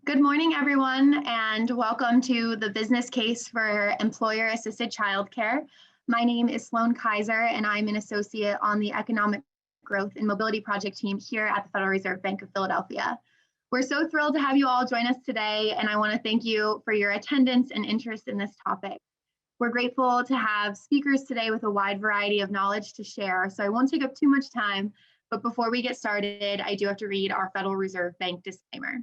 Good morning, everyone, and welcome to the business case for employer-assisted childcare. My name is Sloan Kaiser, and I'm an associate on the Economic Growth and Mobility Project team here at the Federal Reserve Bank of Philadelphia. We're so thrilled to have you all join us today, and I want to thank you for your attendance and interest in this topic. We're grateful to have speakers today with a wide variety of knowledge to share, so I won't take up too much time, but before we get started, I do have to read our Federal Reserve Bank disclaimer.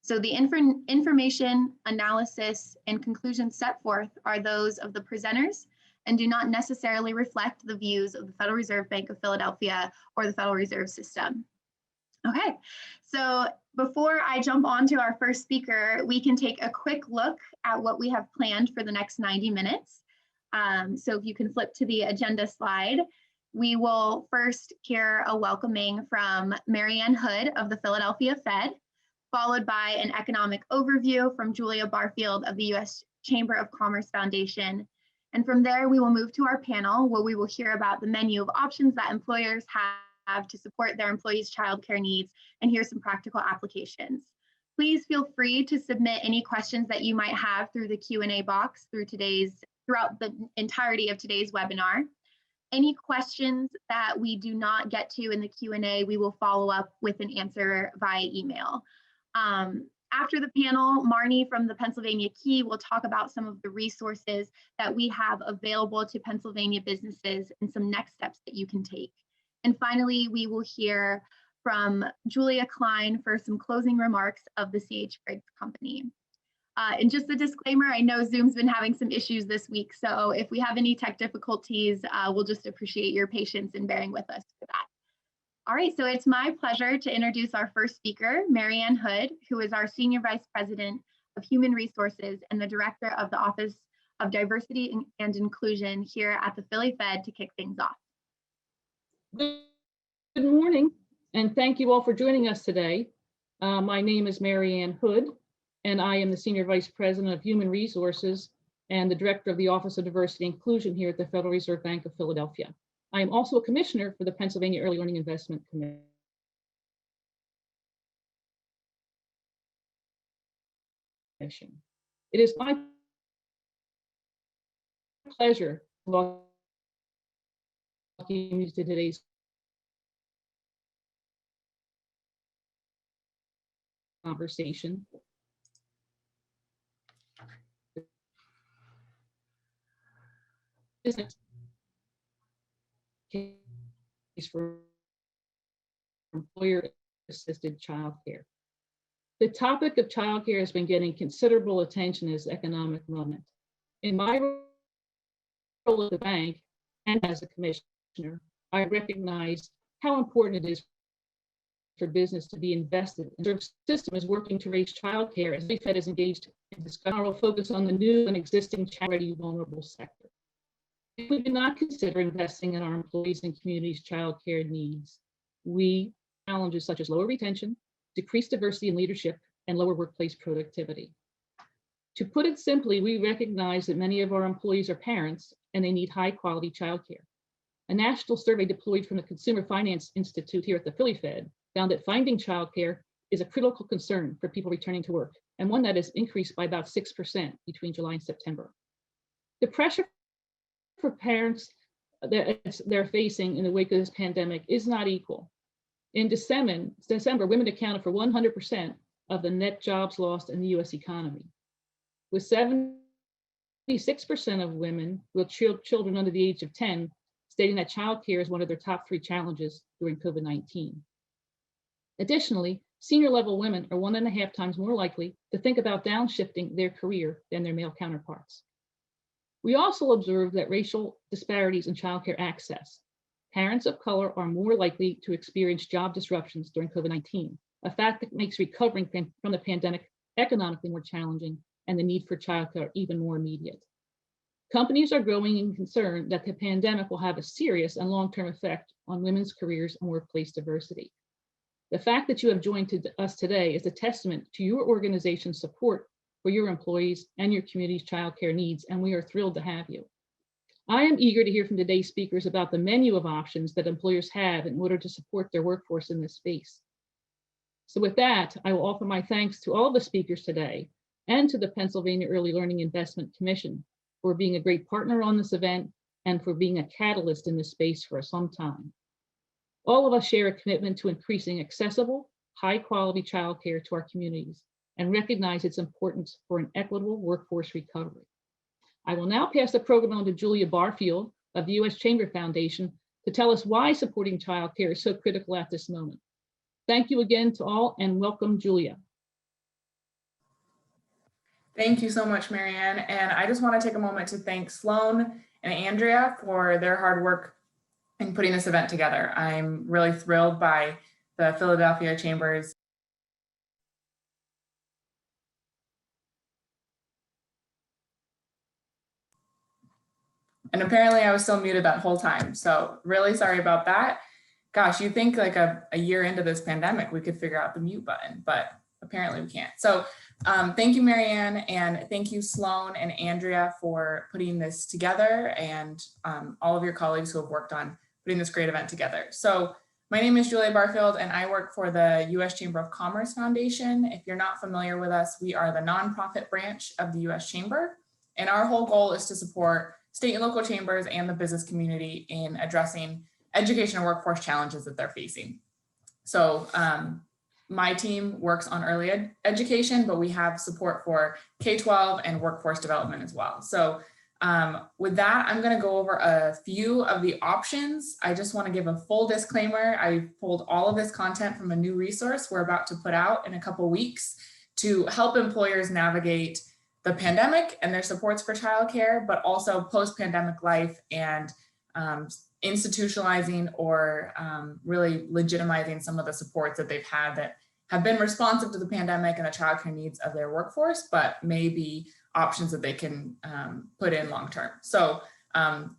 So the information, analysis, and conclusions set forth are those of the presenters and do not necessarily reflect the views of the Federal Reserve Bank of Philadelphia or the Federal Reserve System. Okay, so before I jump on to our first speaker, we can take a quick look at what we have planned for the next 90 minutes. So if you can flip to the agenda slide, we will first hear a welcoming from Mary Ann Hood of the Philadelphia Fed, followed by an economic overview from Julia Barfield of the U.S. Chamber of Commerce Foundation. And from there, we will move to our panel where we will hear about the menu of options that employers have to support their employees' childcare needs and hear some practical applications. Please feel free to submit any questions that you might have through the Q&A box throughout the entirety of today's webinar. Any questions that we do not get to in the Q&A, we will follow up with an answer via email. After the panel, Marnie from the Pennsylvania Key will talk about some of the resources that we have available to Pennsylvania businesses and some next steps that you can take. And finally, we will hear from Julia Klein for some closing remarks of the C.H. Griggs Company. And just a disclaimer, I know Zoom's been having some issues this week, so if we have any tech difficulties, we'll just appreciate your patience in bearing with us for that. All right, so it's my pleasure to introduce our first speaker, Mary Ann Hood, who is our Senior Vice President of Human Resources and the Director of the Office of Diversity and Inclusion here at the Philly Fed to kick things off. Good morning, and thank you all for joining us today. My name is Mary Ann Hood, and I am the Senior Vice President of Human Resources and the Director of the Office of Diversity and Inclusion here at the Federal Reserve Bank of Philadelphia. I am also a commissioner for the Pennsylvania Early Learning Investment Commission. It is my pleasure to welcome you to today's conversation. Business case for employer-assisted childcare. The topic of childcare has been getting considerable attention as economic moment. In my role at the bank and as a commissioner, I recognize how important it is for business to be invested. And the system is working to raise childcare as the Fed is engaged in discussion. Our focus on the new and existing child-ready vulnerable sector. If we do not consider investing in our employees and communities' childcare needs, we challenges such as lower retention, decreased diversity in leadership, and lower workplace productivity. To put it simply, we recognize that many of our employees are parents and they need high quality childcare. A national survey deployed from the Consumer Finance Institute here at the Philly Fed found that finding childcare is a critical concern for people returning to work, and one that has increased by about 6% between July and September. The pressure for parents that they're facing in the wake of this pandemic is not equal. In December, women accounted for 100% of the net jobs lost in the US economy, with 76% of women with children under the age of 10 stating that childcare is one of their top 3 challenges during COVID-19. Additionally, senior level women are 1.5 times more likely to think about downshifting their career than their male counterparts. We also observed that racial disparities in childcare access. Parents of color are more likely to experience job disruptions during COVID-19, a fact that makes recovering from the pandemic economically more challenging and the need for childcare even more immediate. Companies are growing in concern that the pandemic will have a serious and long-term effect on women's careers and workplace diversity. The fact that you have joined us today is a testament to your organization's support for your employees and your community's childcare needs, and we are thrilled to have you. I am eager to hear from today's speakers about the menu of options that employers have in order to support their workforce in this space. So with that, I will offer my thanks to all the speakers today and to the Pennsylvania Early Learning Investment Commission for being a great partner on this event and for being a catalyst in this space for some time. All of us share a commitment to increasing accessible, high-quality childcare to our communities and recognize its importance for an equitable workforce recovery. I will now pass the program on to Julia Barfield of the U.S. Chamber Foundation to tell us why supporting childcare is so critical at this moment. Thank you again to all and welcome, Julia. Thank you so much, Marianne. And I just want to take a moment to thank Sloan and Andrea for their hard work in putting this event together. I'm really thrilled by the Philadelphia Chamber's and apparently I was still muted that whole time. So really sorry about that. Gosh, you think like a year into this pandemic, we could figure out the mute button, but apparently we can't. So thank you, Marianne, and thank you, Sloan and Andrea, for putting this together, and all of your colleagues who have worked on putting this great event together. So my name is Julia Barfield, and I work for the U.S. Chamber of Commerce Foundation. If you're not familiar with us, we are the nonprofit branch of the U.S. Chamber, and our whole goal is to support state and local chambers and the business community in addressing education and workforce challenges that they're facing. So my team works on early education, but we have support for K-12 and workforce development as well. So with that, I'm going to go over a few of the options. I just want to give a full disclaimer. I pulled all of this content from a new resource we're about to put out in a couple weeks to help employers navigate the pandemic and their supports for childcare, but also post-pandemic life and institutionalizing or really legitimizing some of the supports that they've had that have been responsive to the pandemic and the childcare needs of their workforce, but may be options that they can put in long-term. So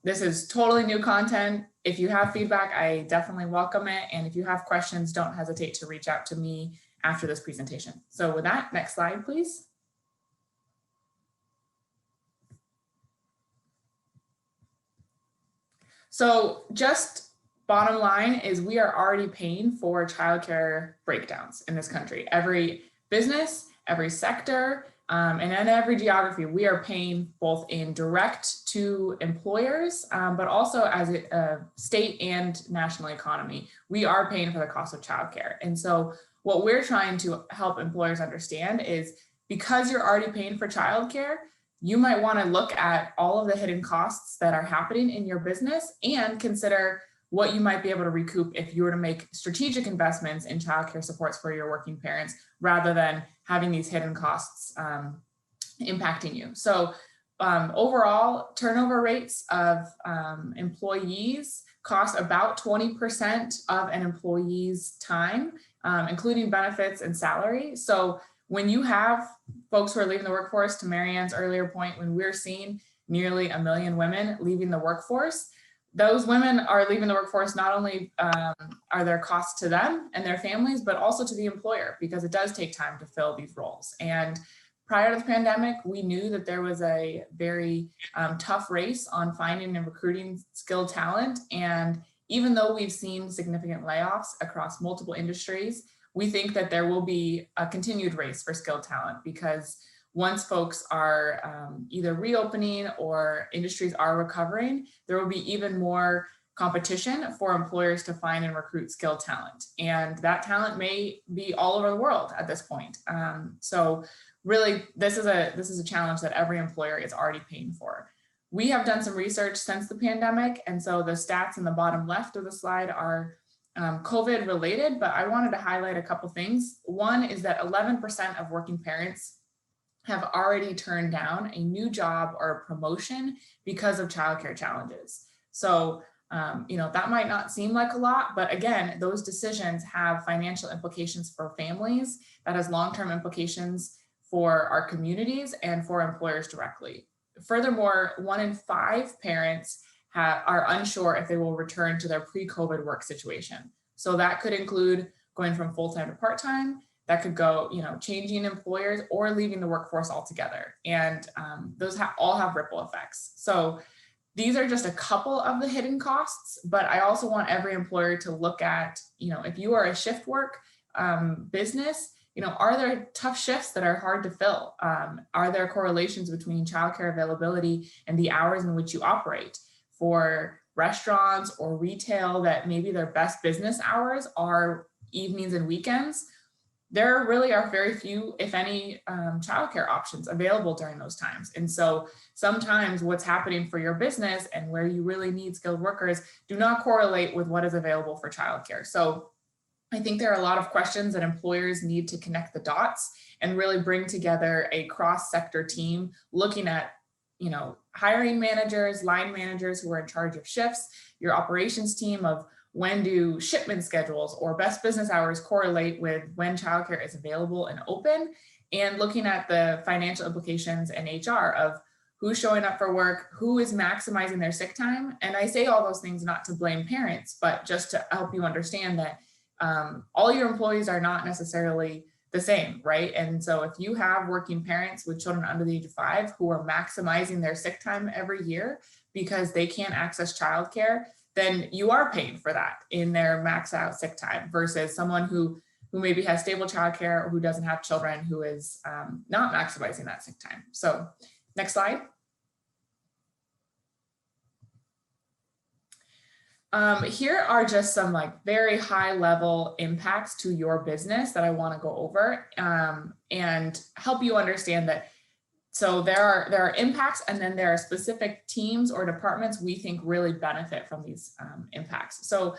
this is totally new content. If you have feedback, I definitely welcome it. And if you have questions, don't hesitate to reach out to me after this presentation. So with that, next slide, please. So just bottom line is we are already paying for childcare breakdowns in this country. Every business, every sector, and in every geography, we are paying both in direct to employers, but also as a state and national economy, we are paying for the cost of childcare. And so what we're trying to help employers understand is because you're already paying for childcare, you might want to look at all of the hidden costs that are happening in your business and consider what you might be able to recoup if you were to make strategic investments in childcare supports for your working parents, rather than having these hidden costs impacting you. So overall, turnover rates of employees cost about 20% of an employee's time, including benefits and salary. So when you have folks who are leaving the workforce, to Marianne's earlier point, when we're seeing nearly 1 million women leaving the workforce, those women are leaving the workforce. Not only are there costs to them and their families, but also to the employer, because it does take time to fill these roles. And prior to the pandemic, we knew that there was a very tough race on finding and recruiting skilled talent. And even though we've seen significant layoffs across multiple industries, we think that there will be a continued race for skilled talent, because once folks are either reopening or industries are recovering, there will be even more competition for employers to find and recruit skilled talent. And that talent may be all over the world at this point. So really, this is a challenge that every employer is already paying for. We have done some research since the pandemic, and so the stats in the bottom left of the slide are COVID related, but I wanted to highlight a couple things. One is that 11% of working parents have already turned down a new job or a promotion because of childcare challenges. So, that might not seem like a lot, but again, those decisions have financial implications for families. That has long-term implications for our communities and for employers directly. Furthermore, 1 in 5 parents are unsure if they will return to their pre-COVID work situation. So that could include going from full-time to part-time. That could go, changing employers or leaving the workforce altogether. And those all have ripple effects. So these are just a couple of the hidden costs, but I also want every employer to look at, if you are a shift work, business, are there tough shifts that are hard to fill? Are there correlations between childcare availability and the hours in which you operate? For restaurants or retail that maybe their best business hours are evenings and weekends, there really are very few, if any, childcare options available during those times. And so sometimes what's happening for your business and where you really need skilled workers do not correlate with what is available for childcare. So I think there are a lot of questions that employers need to connect the dots and really bring together a cross-sector team looking at, hiring managers, line managers who are in charge of shifts, your operations team of when do shipment schedules or best business hours correlate with when childcare is available and open, and looking at the financial implications and HR of who's showing up for work, who is maximizing their sick time. And I say all those things not to blame parents, but just to help you understand that all your employees are not necessarily the same, right? And so if you have working parents with children under the age of 5 who are maximizing their sick time every year because they can't access childcare, then you are paying for that in their max out sick time versus someone who maybe has stable childcare or who doesn't have children who is not maximizing that sick time. So next slide. Here are just some very high level impacts to your business that I want to go over and help you understand that. So there are impacts, and then there are specific teams or departments we think really benefit from these impacts. So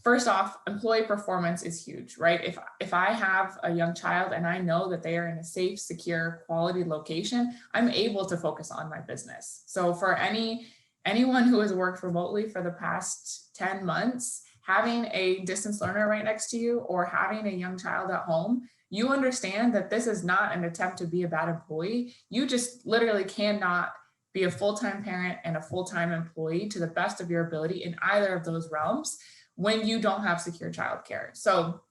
first off, employee performance is huge, right? If I have a young child and I know that they are in a safe, secure, quality location, I'm able to focus on my business. So for anyone who has worked remotely for the past 10 months, having a distance learner right next to you or having a young child at home, you understand that this is not an attempt to be a bad employee. You just literally cannot be a full-time parent and a full-time employee to the best of your ability in either of those realms when you don't have secure childcare. So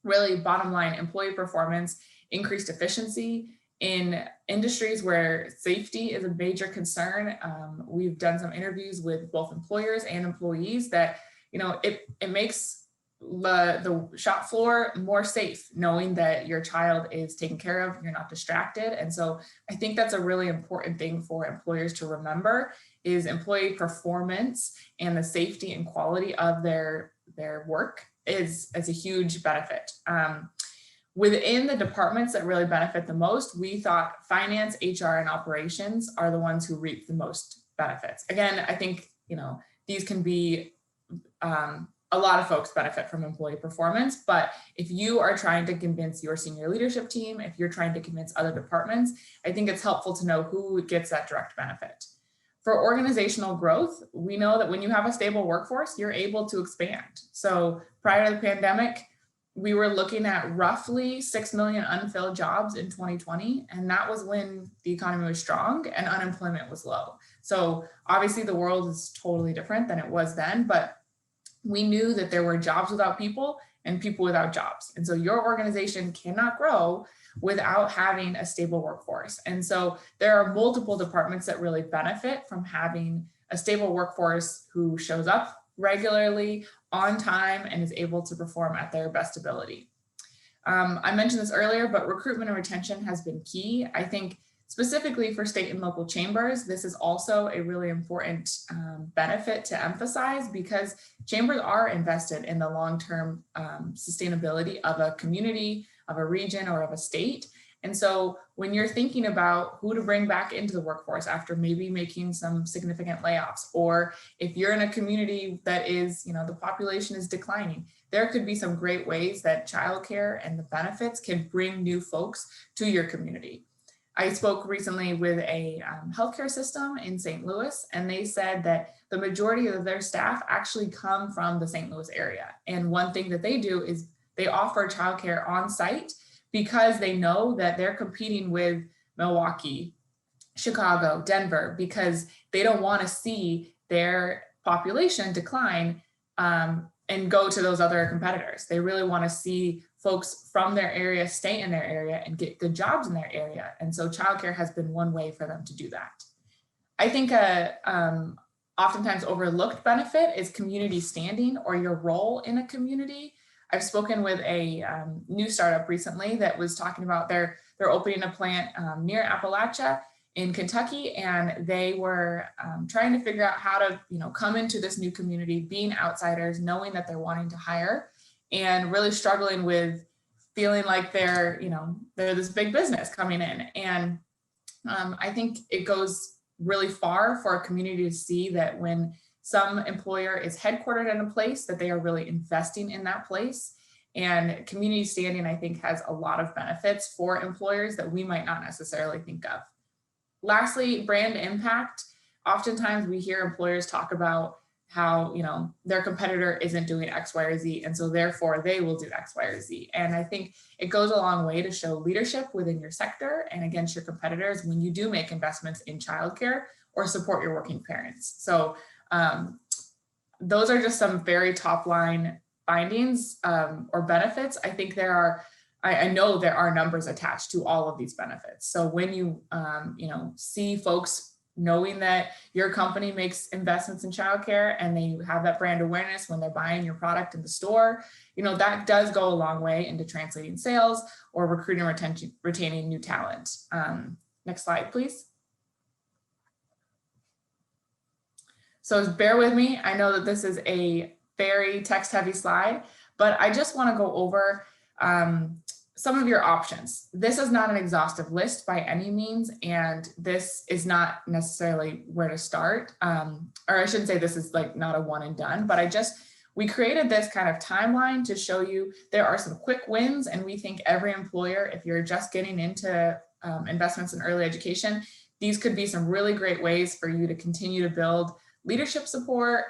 really, bottom line, employee performance, increased efficiency in industries where safety is a major concern. We've done some interviews with both employers and employees that, it makes the shop floor more safe, knowing that your child is taken care of, you're not distracted. And so I think that's a really important thing for employers to remember is employee performance and the safety and quality of their work is a huge benefit. Within the departments that really benefit the most, we thought finance, HR, and operations are the ones who reap the most benefits. Again, I think, these can be a lot of folks benefit from employee performance, but if you are trying to convince your senior leadership team, if you're trying to convince other departments, I think it's helpful to know who gets that direct benefit. For organizational growth, we know that when you have a stable workforce, you're able to expand. So prior to the pandemic, we were looking at roughly 6 million unfilled jobs in 2020, and that was when the economy was strong and unemployment was low. So obviously the world is totally different than it was then, but we knew that there were jobs without people and people without jobs. And so your organization cannot grow without having a stable workforce. And so there are multiple departments that really benefit from having a stable workforce who shows up regularly, on time, and is able to perform at their best ability. I mentioned this earlier, but recruitment and retention has been key. I think specifically for state and local chambers, this is also a really important benefit to emphasize because chambers are invested in the long-term sustainability of a community, of a region, or of a state. And so when you're thinking about who to bring back into the workforce after maybe making some significant layoffs, or if you're in a community that is, the population is declining, there could be some great ways that childcare and the benefits can bring new folks to your community. I spoke recently with a healthcare system in St. Louis, and they said that the majority of their staff actually come from the St. Louis area. And one thing that they do is they offer childcare on site because they know that they're competing with Milwaukee, Chicago, Denver, because they don't want to see their population decline and go to those other competitors. They really want to see folks from their area stay in their area and get good jobs in their area. And so childcare has been one way for them to do that. I think oftentimes overlooked benefit is community standing or your role in a community. I've spoken with a new startup recently that was talking about they're opening a plant near Appalachia in Kentucky, and they were trying to figure out how to, come into this new community, being outsiders, knowing that they're wanting to hire, and really struggling with feeling like they're this big business coming in. And I think it goes really far for a community to see that when some employer is headquartered in a place, that they are really investing in that place. And community standing, I think, has a lot of benefits for employers that we might not necessarily think of. Lastly, brand impact. Oftentimes we hear employers talk about how, their competitor isn't doing X, Y, or Z, and so therefore they will do X, Y, or Z. And I think it goes a long way to show leadership within your sector and against your competitors when you do make investments in childcare or support your working parents. So those are just some very top line findings or benefits. I think I know there are numbers attached to all of these benefits. So when you, see folks knowing that your company makes investments in childcare and they have that brand awareness when they're buying your product in the store, that does go a long way into translating sales or recruiting and retaining new talent. Next slide, please. So bear with me. I know that this is a very text heavy slide, but I just want to go over some of your options. This is not an exhaustive list by any means, and this is not necessarily where to start. Or I shouldn't say this is like not a one and done, but we created this kind of timeline to show you there are some quick wins, and we think every employer, if you're just getting into investments in early education, these could be some really great ways for you to continue to build leadership support,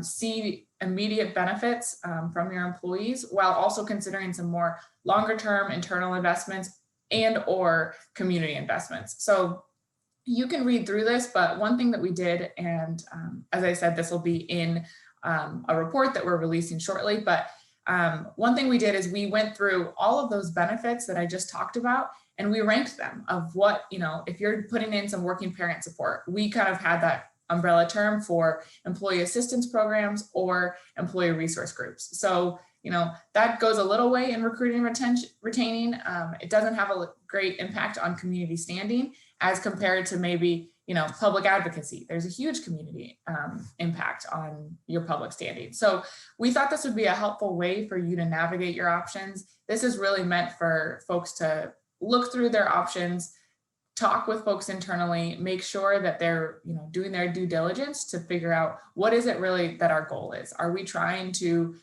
see immediate benefits from your employees, while also considering some more longer term internal investments and or community investments. So you can read through this, but one thing that we did, and as I said, this will be in a report that we're releasing shortly, but one thing we did is we went through all of those benefits that I just talked about, and we ranked them of what, if you're putting in some working parent support, we kind of had that umbrella term for employee assistance programs or employee resource groups. So, that goes a little way in recruiting and retaining. It doesn't have a great impact on community standing as compared to maybe, public advocacy. There's a huge community impact on your public standing. So we thought this would be a helpful way for you to navigate your options. This is really meant for folks to look through their options, talk with folks internally, make sure that they're doing their due diligence to figure out what is it really that our goal is. Are we trying to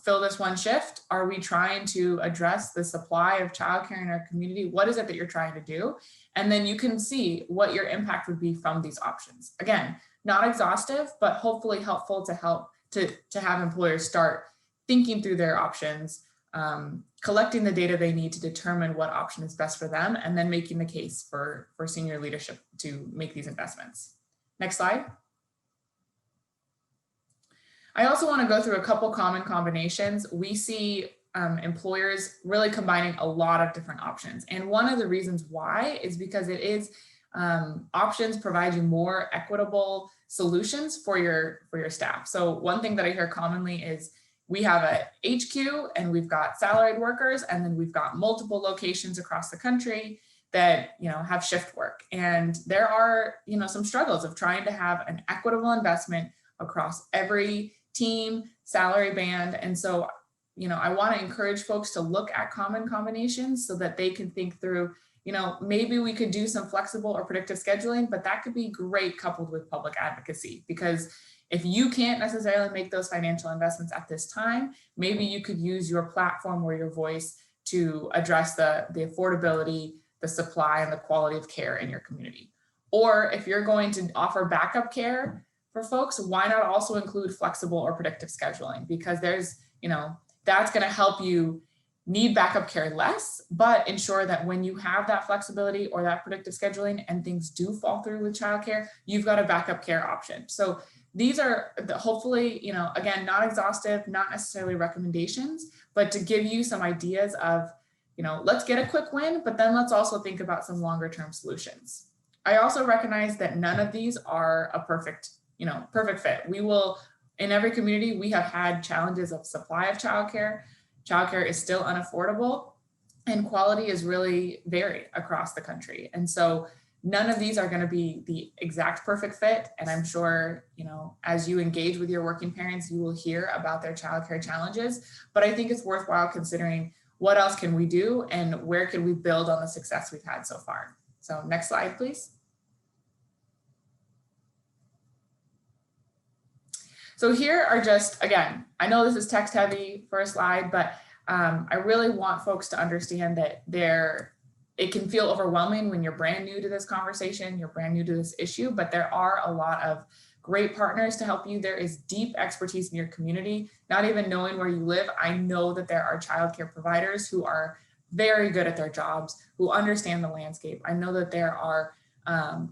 fill this one shift? Are we trying to address the supply of childcare in our community? What is it that you're trying to do? And then you can see what your impact would be from these options. Again, not exhaustive, but hopefully helpful to help to have employers start thinking through their options, collecting the data they need to determine what option is best for them, and then making the case for senior leadership to make these investments. Next slide. I also want to go through a couple common combinations. We see employers really combining a lot of different options. And one of the reasons why is because it is options provide you more equitable solutions for your staff. So one thing that I hear commonly is we have a HQ and we've got salaried workers, and then we've got multiple locations across the country that have shift work. And there are some struggles of trying to have an equitable investment across every team, salary band. And so, I want to encourage folks to look at common combinations so that they can think through, maybe we could do some flexible or predictive scheduling, but that could be great coupled with public advocacy, because if you can't necessarily make those financial investments at this time, maybe you could use your platform or your voice to address the affordability, the supply, and the quality of care in your community. Or if you're going to offer backup care for folks, why not also include flexible or predictive scheduling? Because there's, that's going to help you need backup care less, but ensure that when you have that flexibility or that predictive scheduling and things do fall through with childcare, you've got a backup care option. So these are hopefully, again, not exhaustive, not necessarily recommendations, but to give you some ideas of, let's get a quick win, but then let's also think about some longer term solutions. I also recognize that none of these are a perfect fit. We will in every community, we have had challenges of supply of childcare. Childcare is still unaffordable, and quality is really varied across the country. And so none of these are going to be the exact perfect fit. And I'm sure, you know, as you engage with your working parents, you will hear about their childcare challenges. But I think it's worthwhile considering what else can we do and where can we build on the success we've had so far. So next slide, please. So here are just, again, I know this is text heavy for a slide, but I really want folks to understand that it can feel overwhelming when you're brand new to this conversation, you're brand new to this issue, but there are a lot of great partners to help you. There is deep expertise in your community, not even knowing where you live. I know that there are childcare providers who are very good at their jobs, who understand the landscape. I know that there are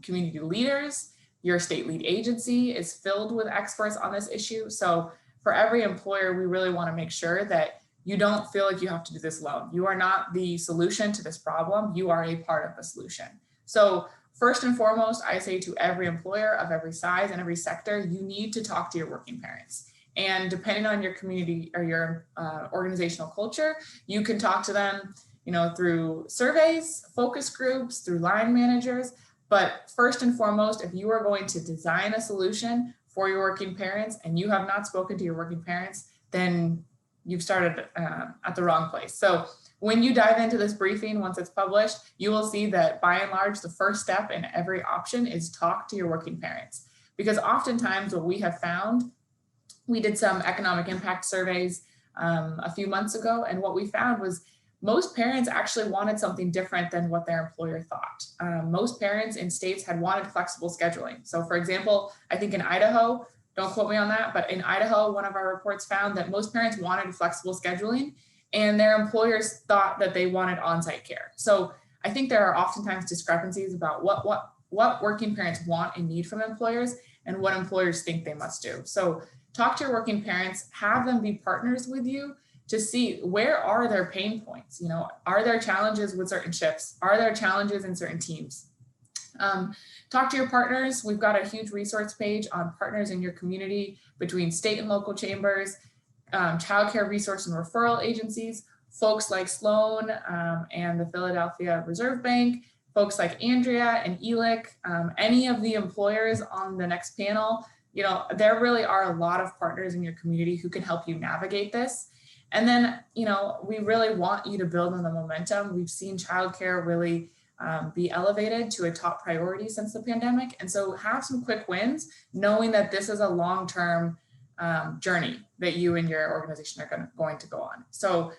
community leaders. Your state lead agency is filled with experts on this issue. So for every employer, we really want to make sure that you don't feel like you have to do this alone. You are not the solution to this problem. You are a part of the solution. So first and foremost, I say to every employer of every size and every sector, you need to talk to your working parents. And depending on your community or your organizational culture, you can talk to them, you know, through surveys, focus groups, through line managers. But first and foremost, if you are going to design a solution for your working parents and you have not spoken to your working parents, then you've started at the wrong place. So when you dive into this briefing, once it's published, you will see that by and large, the first step in every option is talk to your working parents. Because oftentimes what we have found, we did some economic impact surveys a few months ago, and what we found was most parents actually wanted something different than what their employer thought. Most parents in states had wanted flexible scheduling. So for example, I think in Idaho, don't quote me on that, but in Idaho, one of our reports found that most parents wanted flexible scheduling and their employers thought that they wanted on-site care. So I think there are oftentimes discrepancies about what working parents want and need from employers and what employers think they must do. So talk to your working parents, have them be partners with you to see where are their pain points. You know, are there challenges with certain shifts? Are there challenges in certain teams? Talk to your partners. We've got a huge resource page on partners in your community between state and local chambers, childcare resource and referral agencies, folks like Sloan and the Philadelphia Reserve Bank, folks like Andrea and ELIC, any of the employers on the next panel. You know, there really are a lot of partners in your community who can help you navigate this. And then, you know, we really want you to build on the momentum. We've seen childcare really be elevated to a top priority since the pandemic. And so have some quick wins, knowing that this is a long-term journey that you and your organization are going to go on. So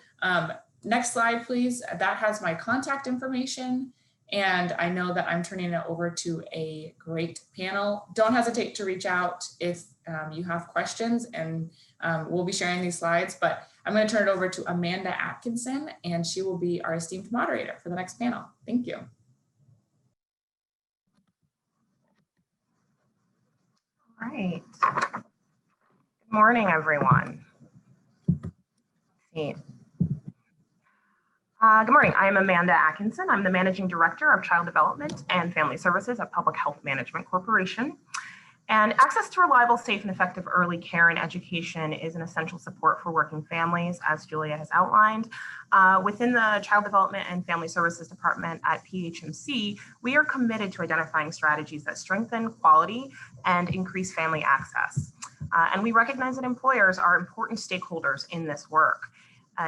next slide, please. That has my contact information. And I know that I'm turning it over to a great panel. Don't hesitate to reach out if you have questions, and we'll be sharing these slides, but I'm going to turn it over to Amanda Atkinson, and she will be our esteemed moderator for the next panel. Thank you. All right. Good morning, everyone. Good morning. I am Amanda Atkinson. I'm the Managing Director of Child Development and Family Services at Public Health Management Corporation. And access to reliable, safe, and effective early care and education is an essential support for working families, as Julia has outlined. Within the Child Development and Family Services Department at PHMC, we are committed to identifying strategies that strengthen quality and increase family access. And we recognize that employers are important stakeholders in this work.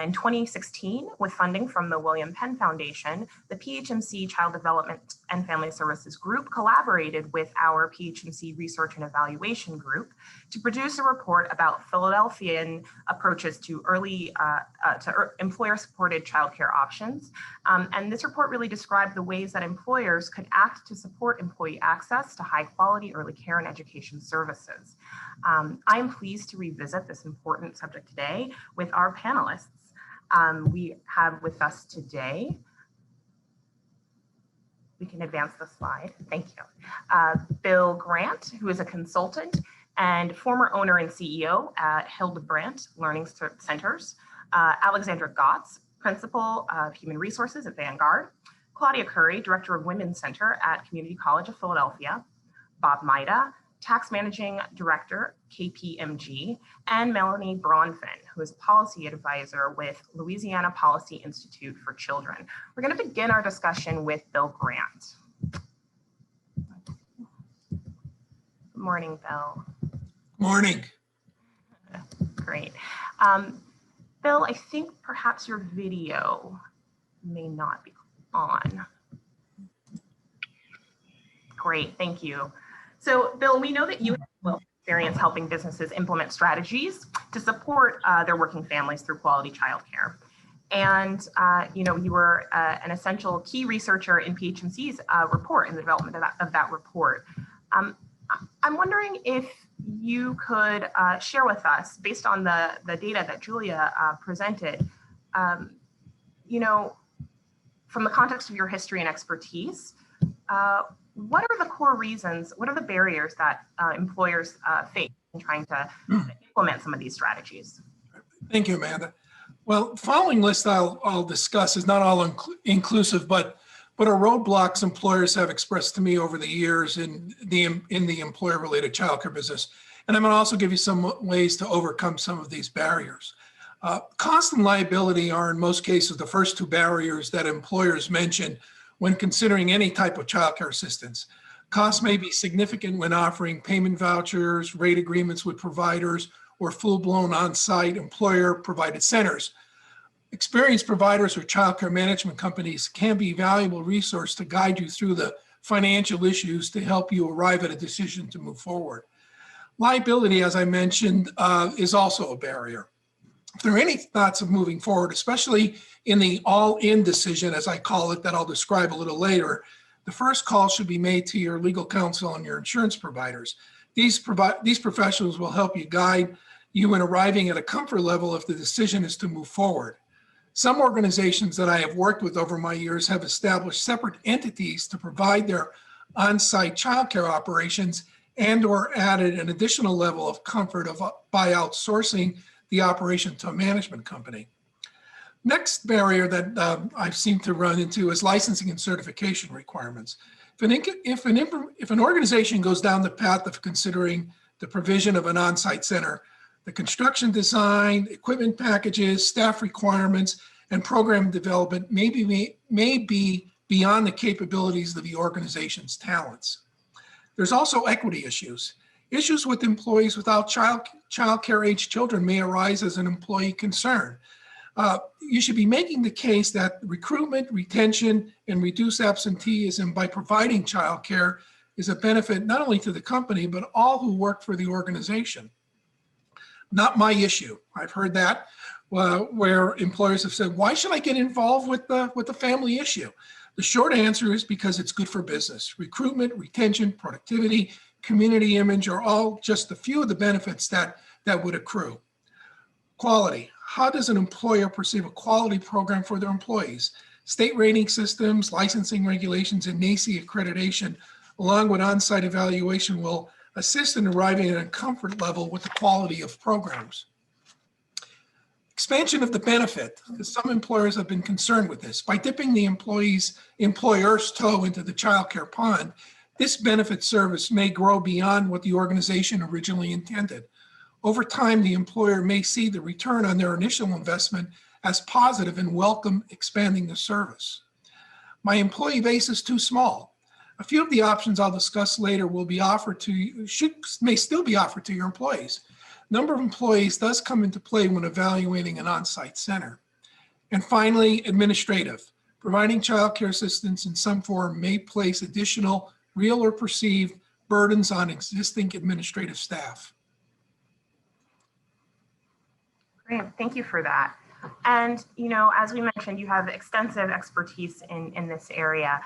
In 2016, with funding from the William Penn Foundation, the PHMC Child Development and Family Services Group collaborated with our PHMC Research and Evaluation Group to produce a report about Philadelphian approaches to employer-supported childcare options. And this report really described the ways that employers could act to support employee access to high-quality early care and education services. I am pleased to revisit this important subject today with our panelists. We have with us today, we can advance the slide, thank you. Bill Grant, who is a consultant and former owner and CEO at Hildebrandt Learning Centers. Alexandra Gotts, Principal of Human Resources at Vanguard. Claudia Curry, Director of Women's Center at Community College of Philadelphia. Bob Maida, Tax Managing Director, KPMG, and Melanie Braunfin, who is Policy Advisor with Louisiana Policy Institute for Children. We're going to begin our discussion with Bill Grant. Good morning, Bill. Morning. Great. Bill, I think perhaps your video may not be on. Great, thank you. So, Bill, we know that you have experience helping businesses implement strategies to support their working families through quality childcare. And, you were an essential key researcher in PHMC's report, in the development of that report. I'm wondering if you could share with us, based on the data that Julia presented, from the context of your history and expertise, what are the core reasons, what are the barriers that employers face in trying to implement some of these strategies? Thank you, Amanda. Well, the following list I'll discuss is not all inclusive, but are roadblocks employers have expressed to me over the years in the employer-related childcare business. And I'm going to also give you some ways to overcome some of these barriers. Cost and liability are in most cases the first two barriers that employers mention when considering any type of childcare assistance. Costs may be significant when offering payment vouchers, rate agreements with providers, or full-blown on-site employer-provided centers. Experienced providers or childcare management companies can be a valuable resource to guide you through the financial issues to help you arrive at a decision to move forward. Liability, as I mentioned, is also a barrier. If there are any thoughts of moving forward, especially in the all-in decision, as I call it, that I'll describe a little later, the first call should be made to your legal counsel and your insurance providers. These professionals will help you guide you in arriving at a comfort level if the decision is to move forward. Some organizations that I have worked with over my years have established separate entities to provide their on-site childcare operations and/or added an additional level of comfort by outsourcing the operation to a management company. Next barrier that I've seemed to run into is licensing and certification requirements. If an organization goes down the path of considering the provision of an on-site center, the construction design, equipment packages, staff requirements, and program development may be beyond the capabilities of the organization's talents. There's also equity issues. Issues with employees without childcare age children may arise as an employee concern. You should be making the case that recruitment, retention, and reduced absenteeism by providing childcare is a benefit not only to the company, but all who work for the organization. Not my issue. I've heard that where employers have said, why should I get involved with the family issue? The short answer is because it's good for business. Recruitment, retention, productivity, community image are all just a few of the benefits that would accrue. Quality. How does an employer perceive a quality program for their employees? State rating systems, licensing regulations, and NACE accreditation, along with on-site evaluation, will assist in arriving at a comfort level with the quality of programs. Expansion of the benefit, because some employers have been concerned with this. By dipping the employer's toe into the childcare pond, this benefit service may grow beyond what the organization originally intended. Over time, the employer may see the return on their initial investment as positive and welcome expanding the service. My employee base is too small. A few of the options I'll discuss later will be offered to you, may still be offered to your employees. Number of employees does come into play when evaluating an on-site center. And finally, administrative. Providing childcare assistance in some form may place additional real or perceived burdens on existing administrative staff. Great, thank you for that. And, as we mentioned, you have extensive expertise in this area.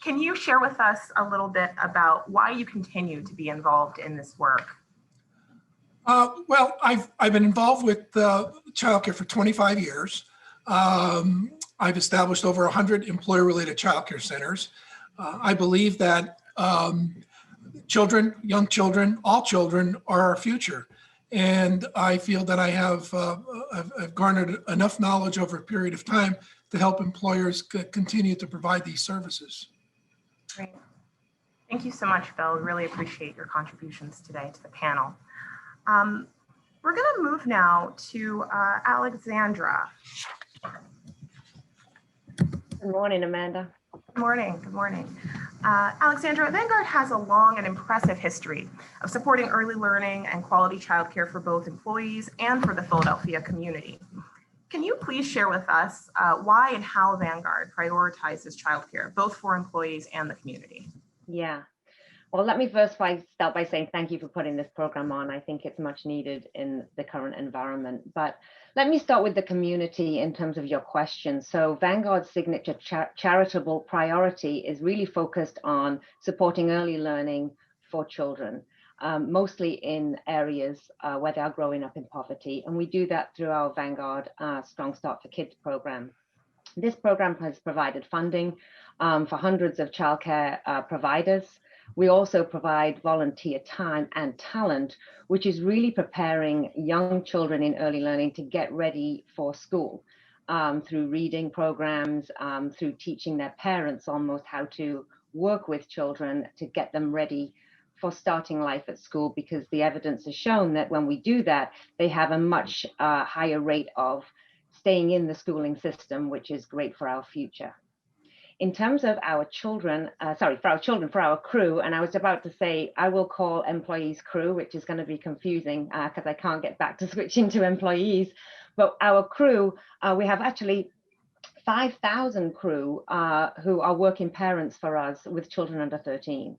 Can you share with us a little bit about why you continue to be involved in this work? Well, I've been involved with childcare for 25 years. I've established over 100 employer-related childcare centers. I believe that children, young children, all children are our future. And I feel that I have I've garnered enough knowledge over a period of time to help employers continue to provide these services. Great. Thank you so much, Phil. Really appreciate your contributions today to the panel. We're going to move now to Alexandra. Good morning, Amanda. Good morning. Good morning. Alexandra, Vanguard has a long and impressive history of supporting early learning and quality childcare for both employees and for the Philadelphia community. Can you please share with us why and how Vanguard prioritizes childcare, both for employees and the community? Yeah. Well, let me first start by saying thank you for putting this program on. I think it's much needed in the current environment. But let me start with the community in terms of your question. So Vanguard's signature charitable priority is really focused on supporting early learning for children, mostly in areas where they are growing up in poverty. And we do that through our Vanguard Strong Start for Kids program. This program has provided funding for hundreds of childcare providers. We also provide volunteer time and talent, which is really preparing young children in early learning to get ready for school through reading programs, through teaching their parents almost how to work with children to get them ready for starting life at school, because the evidence has shown that when we do that, they have a much higher rate of staying in the schooling system, which is great for our future. In terms of our children, for our crew, and I was about to say, I will call employees crew, which is going to be confusing because I can't get back to switching to employees. But our crew, we have actually 5,000 crew who are working parents for us with children under 13.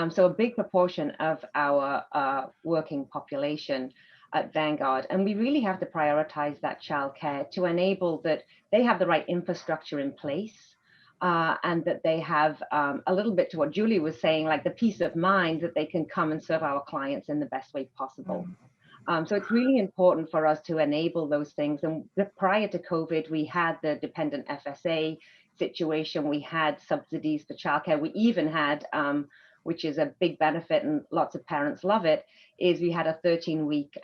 So a big proportion of our working population at Vanguard. And we really have to prioritize that childcare to enable that they have the right infrastructure in place. And that they have a little bit to what Julie was saying, like the peace of mind that they can come and serve our clients in the best way possible. So it's really important for us to enable those things. And prior to COVID, we had the dependent FSA situation. We had subsidies for childcare. We even had, which is a big benefit and lots of parents love it, is we had a 13-week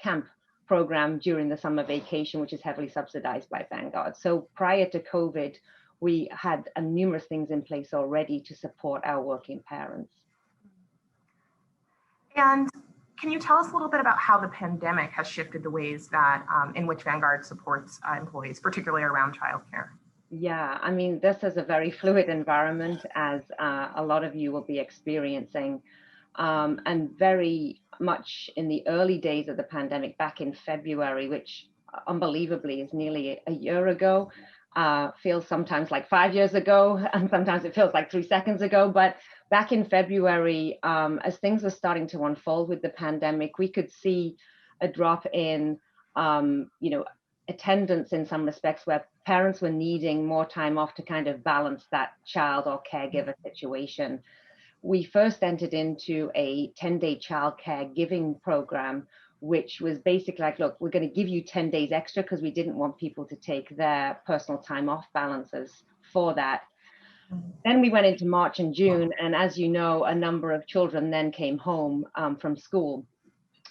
camp program during the summer vacation, which is heavily subsidized by Vanguard. So prior to COVID, we had numerous things in place already to support our working parents. And can you tell us a little bit about how the pandemic has shifted the ways that in which Vanguard supports employees, particularly around childcare? Yeah, I mean, this is a very fluid environment, as a lot of you will be experiencing. And very much in the early days of the pandemic, back in February, which unbelievably is nearly a year ago, feels sometimes like 5 years ago, and sometimes it feels like 3 seconds ago. But back in February, as things were starting to unfold with the pandemic, we could see a drop in, attendance in some respects, where parents were needing more time off to kind of balance that child or caregiver situation. We first entered into a 10-day childcare giving program, which was basically like, look, we're going to give you 10 days extra because we didn't want people to take their personal time off balances for that. Then we went into March and June, and as you know, a number of children then came home from school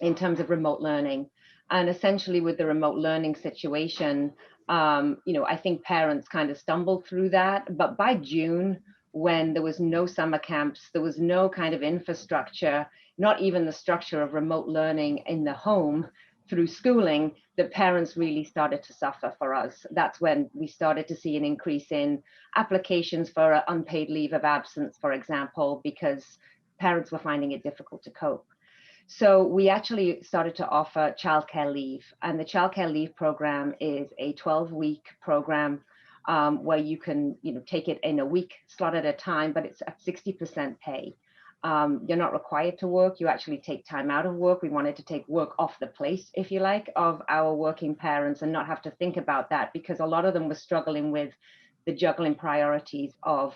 in terms of remote learning. And essentially with the remote learning situation, I think parents kind of stumbled through that. But by June, when there was no summer camps, there was no kind of infrastructure, not even the structure of remote learning in the home through schooling, the parents really started to suffer for us. That's when we started to see an increase in applications for unpaid leave of absence, for example, because parents were finding it difficult to cope. So we actually started to offer childcare leave, and the childcare leave program is a 12-week program where you can, take it in a week slot at a time, but it's at 60% pay. You're not required to work. You actually take time out of work. We wanted to take work off the plate, if you like, of our working parents and not have to think about that, because a lot of them were struggling with the juggling priorities of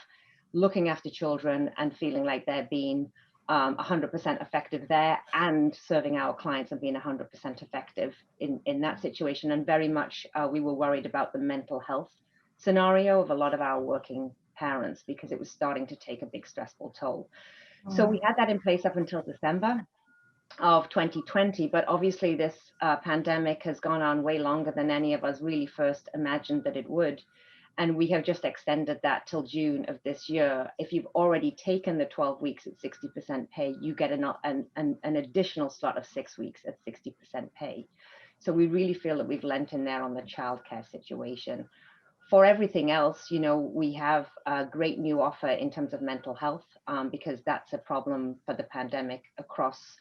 looking after children and feeling like they're being 100% effective there and serving our clients and being 100% effective in that situation. And very much we were worried about the mental health scenario of a lot of our working parents because it was starting to take a big stressful toll. So we had that in place up until December of 2020, but obviously this pandemic has gone on way longer than any of us really first imagined that it would. And we have just extended that till June of this year. If you've already taken the 12 weeks at 60% pay, you get an additional slot of 6 weeks at 60% pay. So we really feel that we've lent in there on the childcare situation. For everything else, you know, we have a great new offer in terms of mental health, because that's a problem for the pandemic across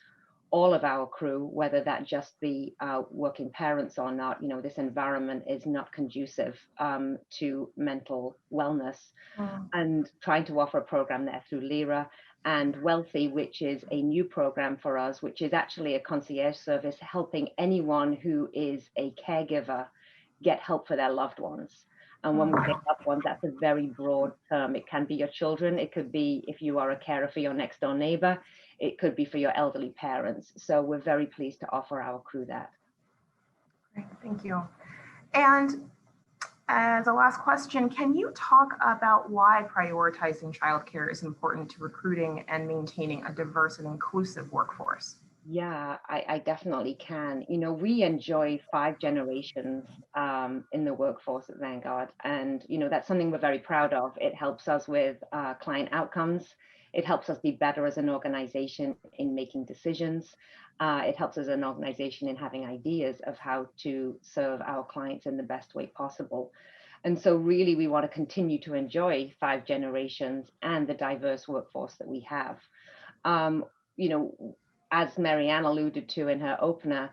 all of our crew, whether that just be working parents or not. You know, this environment is not conducive to mental wellness. And trying to offer a program there through LIRA, and Wealthy, which is a new program for us, which is actually a concierge service helping anyone who is a caregiver get help for their loved ones. And when we say loved ones, that's a very broad term. It can be your children. It could be if you are a carer for your next door neighbor. It could be for your elderly parents. So we're very pleased to offer our crew that. Great, thank you. And as a last question, can you talk about why prioritizing childcare is important to recruiting and maintaining a diverse and inclusive workforce? Yeah, I definitely can. You know, we enjoy 5 generations in the workforce at Vanguard. And, you know, that's something we're very proud of. It helps us with client outcomes. It helps us be better as an organization in making decisions. It helps us as an organization in having ideas of how to serve our clients in the best way possible. And so really, we want to continue to enjoy 5 generations and the diverse workforce that we have. You know, as Marianne alluded to in her opener,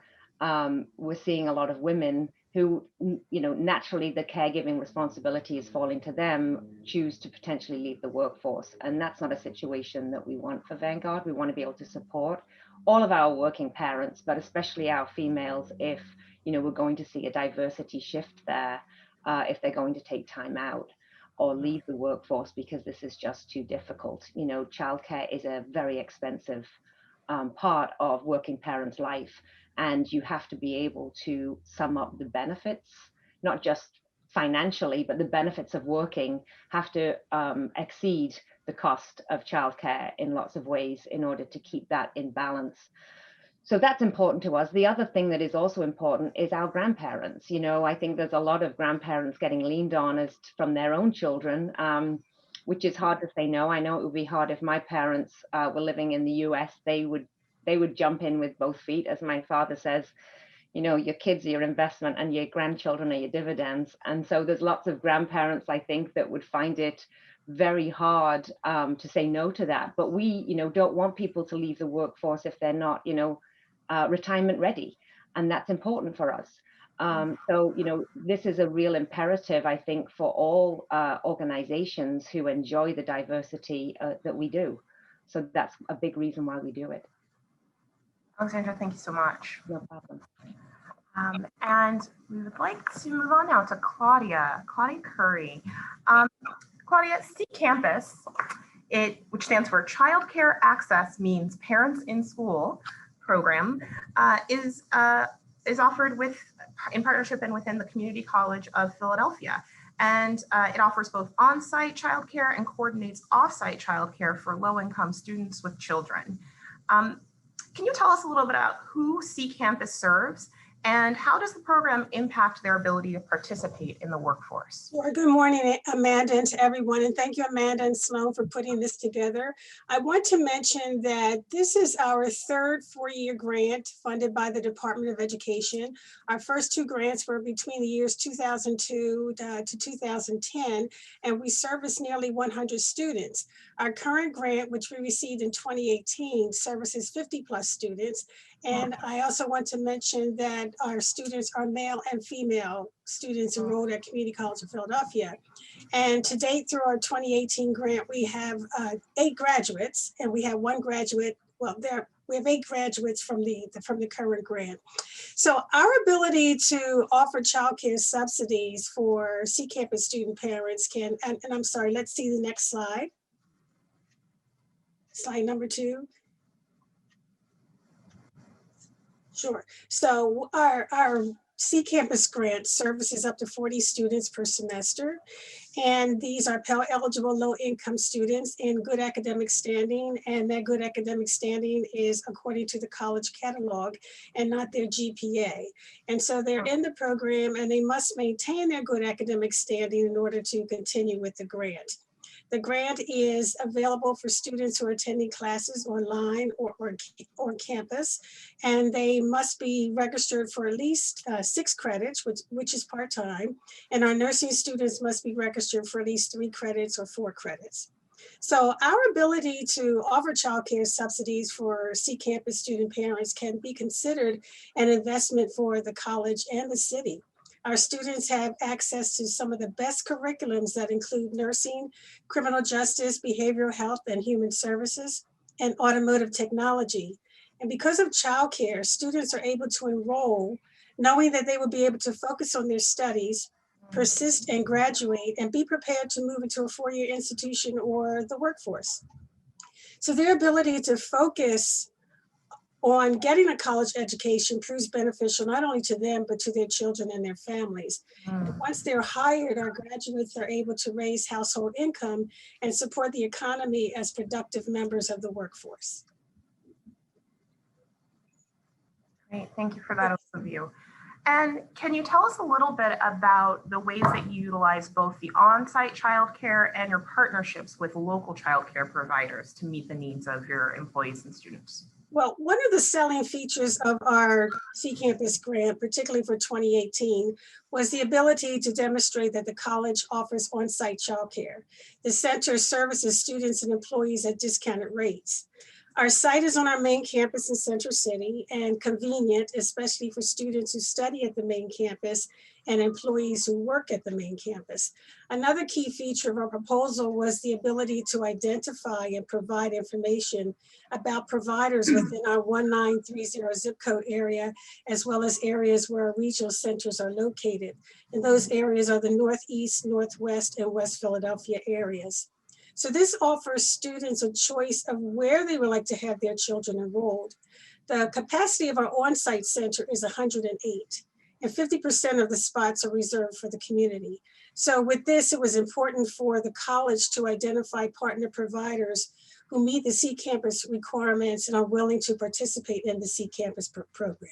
we're seeing a lot of women who, you know, naturally the caregiving responsibility is falling to them, choose to potentially leave the workforce. And that's not a situation that we want for Vanguard. We want to be able to support all of our working parents, but especially our females if, you know, we're going to see a diversity shift there, if they're going to take time out or leave the workforce because this is just too difficult. You know, childcare is a very expensive part of working parents' life, and you have to be able to sum up the benefits, not just financially, but the benefits of working have to exceed the cost of childcare in lots of ways in order to keep that in balance. So that's important to us. The other thing that is also important is our grandparents. You know, I think there's a lot of grandparents getting leaned on as from their own children, which is hard to say no. I know it would be hard if my parents were living in the US. They would jump in with both feet, as my father says. You know, your kids are your investment and your grandchildren are your dividends. And so there's lots of grandparents, I think, that would find it very hard to say no to that. But we, you know, don't want people to leave the workforce if they're not, you know, retirement ready. And that's important for us. So, you know, this is a real imperative, I think, for all organizations who enjoy the diversity that we do. So that's a big reason why we do it. Alexandra, thank you so much. No problem. And we would like to move on now to Claudia Curry. Claudia, CCAMPIS, which stands for Childcare Access Means Parents in School program, is offered in partnership and within the Community College of Philadelphia. And it offers both on-site childcare and coordinates off-site childcare for low-income students with children. Can you tell us a little bit about who CCAMPIS serves and how does the program impact their ability to participate in the workforce? Well, good morning, Amanda, and to everyone. And thank you, Amanda and Sloan, for putting this together. I want to mention that this is our third 4-year grant funded by the Department of Education. Our first 2 grants were between the years 2002 to 2010, and we serviced nearly 100 students. Our current grant, which we received in 2018, services 50+ students. And I also want to mention that our students are male and female students enrolled at Community College of Philadelphia. And to date, through our 2018 grant, we have 8 graduates, and we have 1 graduate. Well, we have 8 graduates from the current grant. So our ability to offer childcare subsidies for CCAMPIS student parents can, and I'm sorry, let's see the next slide. Slide number 2. Sure. So our CCAMPIS grant services up to 40 students per semester. And these are Pell eligible low-income students in good academic standing. And that good academic standing is according to the college catalog and not their GPA. And so they're in the program and they must maintain their good academic standing in order to continue with the grant. The grant is available for students who are attending classes online or on campus, and they must be registered for at least 6 credits, which is part-time, and our nursing students must be registered for at least 3 credits or 4 credits. So our ability to offer childcare subsidies for CCAMPIS student parents can be considered an investment for the college and the city. Our students have access to some of the best curriculums that include nursing, criminal justice, behavioral health and human services, and automotive technology. And because of childcare, students are able to enroll knowing that they will be able to focus on their studies, persist and graduate, and be prepared to move into a 4-year institution or the workforce. So their ability to focus on getting a college education proves beneficial not only to them, but to their children and their families. And once they're hired, our graduates are able to raise household income and support the economy as productive members of the workforce. Great, thank you for that overview. And can you tell us a little bit about the ways that you utilize both the on-site childcare and your partnerships with local childcare providers to meet the needs of your employees and students? Well, one of the selling features of our CCAMPIS grant, particularly for 2018, was the ability to demonstrate that the college offers on-site childcare. The center services students and employees at discounted rates. Our site is on our main campus in Center City and convenient, especially for students who study at the main campus and employees who work at the main campus. Another key feature of our proposal was the ability to identify and provide information about providers within our 1930 zip code area, as well as areas where our regional centers are located. And those areas are the Northeast, Northwest, and West Philadelphia areas. So this offers students a choice of where they would like to have their children enrolled. The capacity of our on-site center is 108, and 50% of the spots are reserved for the community. So with this, it was important for the college to identify partner providers who meet the CCAMPIS requirements and are willing to participate in the CCAMPIS program.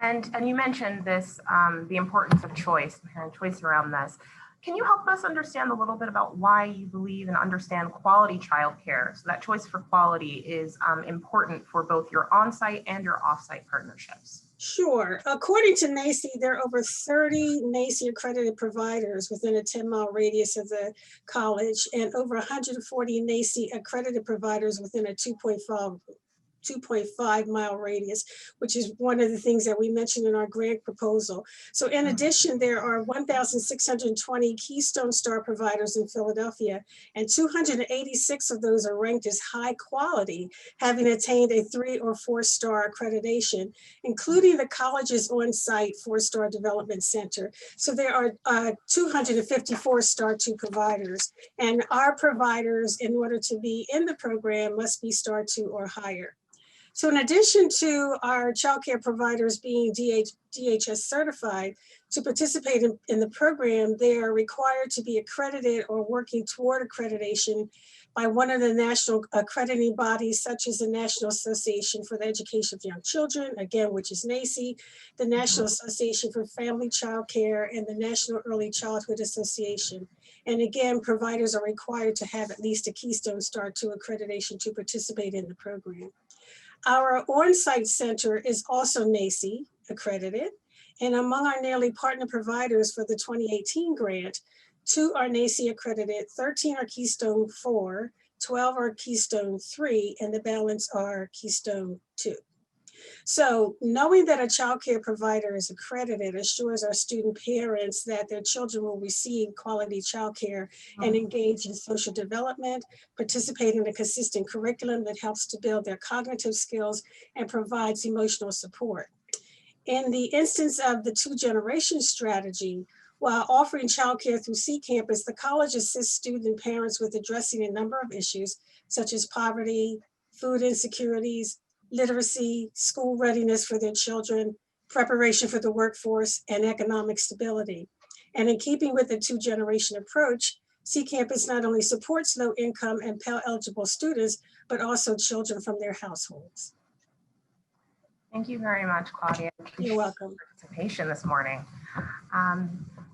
And you mentioned this, the importance of choice, parent choice around this. Can you help us understand a little bit about why you believe and understand quality childcare? So that choice for quality is important for both your on-site and your off-site partnerships. Sure. According to NACCE, there are over 30 NACCE accredited providers within a 10-mile radius of the college and over 140 NACCE accredited providers within a 2.5-mile radius, which is one of the things that we mentioned in our grant proposal. So in addition, there are 1,620 Keystone Star providers in Philadelphia, and 286 of those are ranked as high quality, having attained a 3- or 4-star accreditation, including the college's on-site 4-star development center. So there are 254 Star 2 providers, and our providers, in order to be in the program, must be Star 2 or higher. So in addition to our childcare providers being DHS certified, to participate in the program, they are required to be accredited or working toward accreditation by one of the national accrediting bodies, such as the National Association for the Education of Young Children, again, which is NACCE, the National Association for Family Childcare, and the National Early Childhood Association. And again, providers are required to have at least a Keystone Star 2 accreditation to participate in the program. Our on-site center is also NACCE accredited, and among our nearly partner providers for the 2018 grant, 2 are NACCE accredited, 13 are Keystone 4, 12 are Keystone 3, and the balance are Keystone 2. So knowing that a child care provider is accredited assures our student parents that their children will receive quality child care and engage in social development, participate in a consistent curriculum that helps to build their cognitive skills and provides emotional support. In the instance of the 2-generation strategy, while offering childcare through CCAMPIS, the college assists student and parents with addressing a number of issues such as poverty, food insecurities, literacy, school readiness for their children, preparation for the workforce, and economic stability. And in keeping with the two-generation approach, CCAMPIS not only supports low-income and Pell-eligible students, but also children from their households. Thank you very much, Claudia. You're welcome. Participation this morning.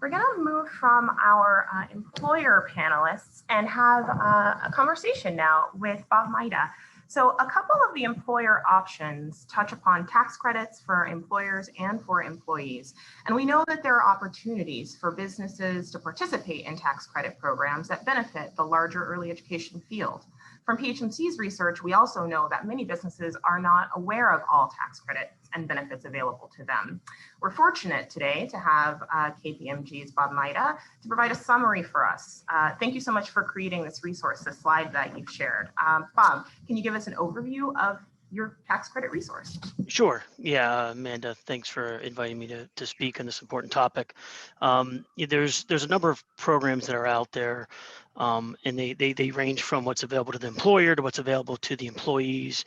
We're going to move from our employer panelists and have a conversation now with Bob Maida. So a couple of the employer options touch upon tax credits for employers and for employees. And we know that there are opportunities for businesses to participate in tax credit programs that benefit the larger early education field. From PHMC's research, we also know that many businesses are not aware of all tax credits and benefits available to them. We're fortunate today to have KPMG's Bob Maida to provide a summary for us. Thank you so much for creating this resource, this slide that you've shared. Bob, can you give us an overview of your tax credit resource? Sure. Yeah, Amanda, thanks for inviting me to speak on this important topic. There's a number of programs that are out there, and they range from what's available to the employer to what's available to the employees.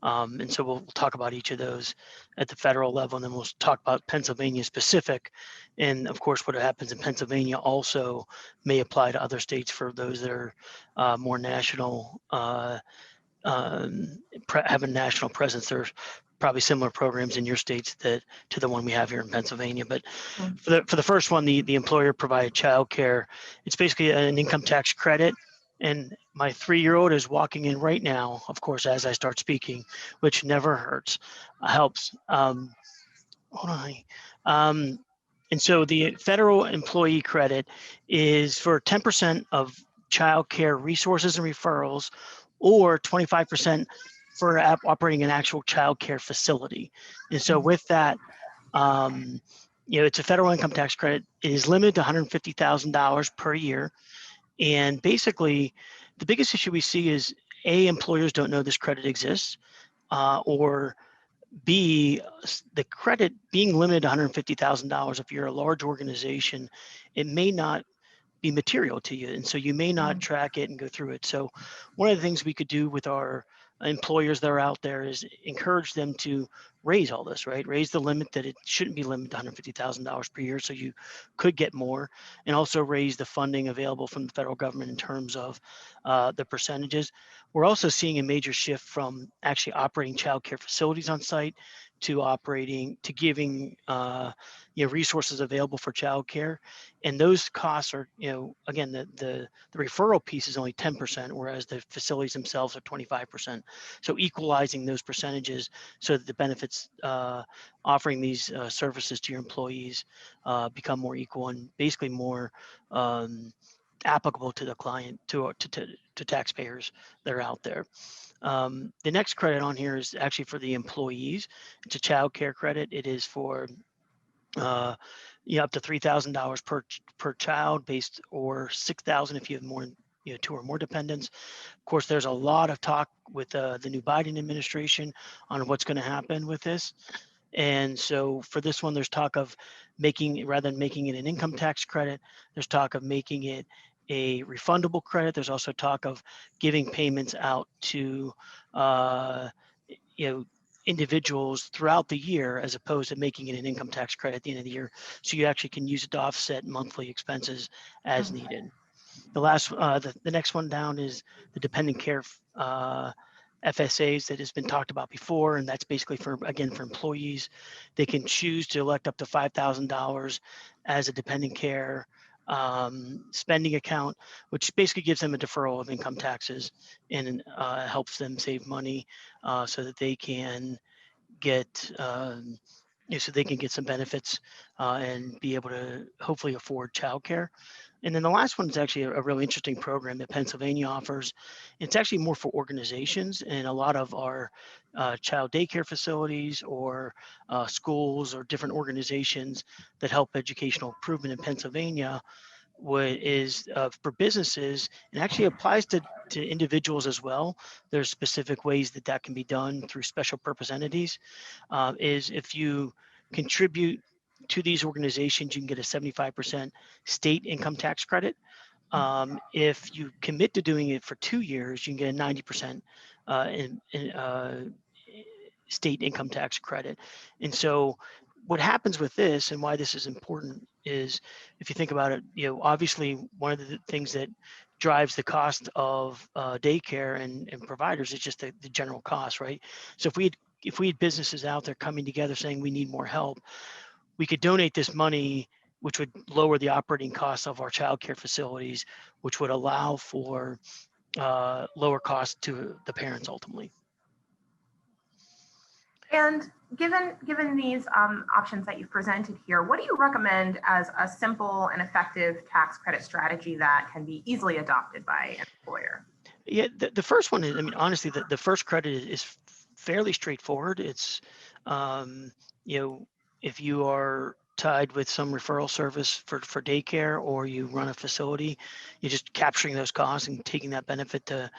And so we'll talk about each of those at the federal level, and then we'll talk about Pennsylvania specific. And of course, what happens in Pennsylvania also may apply to other states for those that are more national, have a national presence. There's probably similar programs in your states to the one we have here in Pennsylvania. But for the first one, the employer provided childcare. It's basically an income tax credit. And my 3-year-old is walking in right now, of course, as I start speaking, which never hurts, helps. Hold on. And so the federal employee credit is for 10% of child care resources and referrals, or 25% for operating an actual child care facility. And so with that, it's a federal income tax credit. It is limited to $150,000 per year. And basically, the biggest issue we see is A, employers don't know this credit exists, or B, the credit being limited to $150,000. If you're a large organization, it may not be material to you, and so you may not track it and go through it. So one of the things we could do with our employers that are out there is encourage them to raise all this, right? Raise the limit that it shouldn't be limited to $150,000 per year, so you could get more, and also raise the funding available from the federal government in terms of the percentages. We're also seeing a major shift from actually operating child care facilities on site to giving resources available for child care. And those costs are, again, the referral piece is only 10%, whereas the facilities themselves are 25%. So equalizing those percentages so that the benefits offering these services to your employees become more equal and basically more applicable to the client, to taxpayers that are out there. The next credit on here is actually for the employees. It's a child care credit. It is for up to $3,000 per child, based, or $6,000 if you have more, 2 or more dependents. Of course, there's a lot of talk with the new Biden administration on what's going to happen with this. And so for this one, there's talk of rather than making it an income tax credit, there's talk of making it a refundable credit. There's also talk of giving payments out to individuals throughout the year, as opposed to making it an income tax credit at the end of the year. So you actually can use it to offset monthly expenses as needed. The next one down is the dependent care FSAs that has been talked about before, and that's basically for employees. They can choose to elect up to $5,000 as a dependent care spending account, which basically gives them a deferral of income taxes and helps them save money so that they can get some benefits and be able to hopefully afford childcare. And then the last one is actually a really interesting program that Pennsylvania offers. It's actually more for organizations, and a lot of our child daycare facilities or schools or different organizations that help educational improvement in Pennsylvania is for businesses, and actually applies to individuals as well. There's specific ways that can be done through special purpose entities. Is if you contribute to these organizations, you can get a 75% state income tax credit. If you commit to doing it for 2 years, you can get a 90% state income tax credit. And so what happens with this and why this is important is, if you think about it, obviously one of the things that drives the cost of daycare and providers is just the general cost, right? So if we had businesses out there coming together saying we need more help, we could donate this money, which would lower the operating costs of our childcare facilities, which would allow for lower costs to the parents ultimately. And given these options that you've presented here, what do you recommend as a simple and effective tax credit strategy that can be easily adopted by an employer? Yeah, the first one is, I mean, honestly, the first credit is fairly straightforward. It's, if you are tied with some referral service for daycare, or you run a facility, you're just capturing those costs and taking that benefit to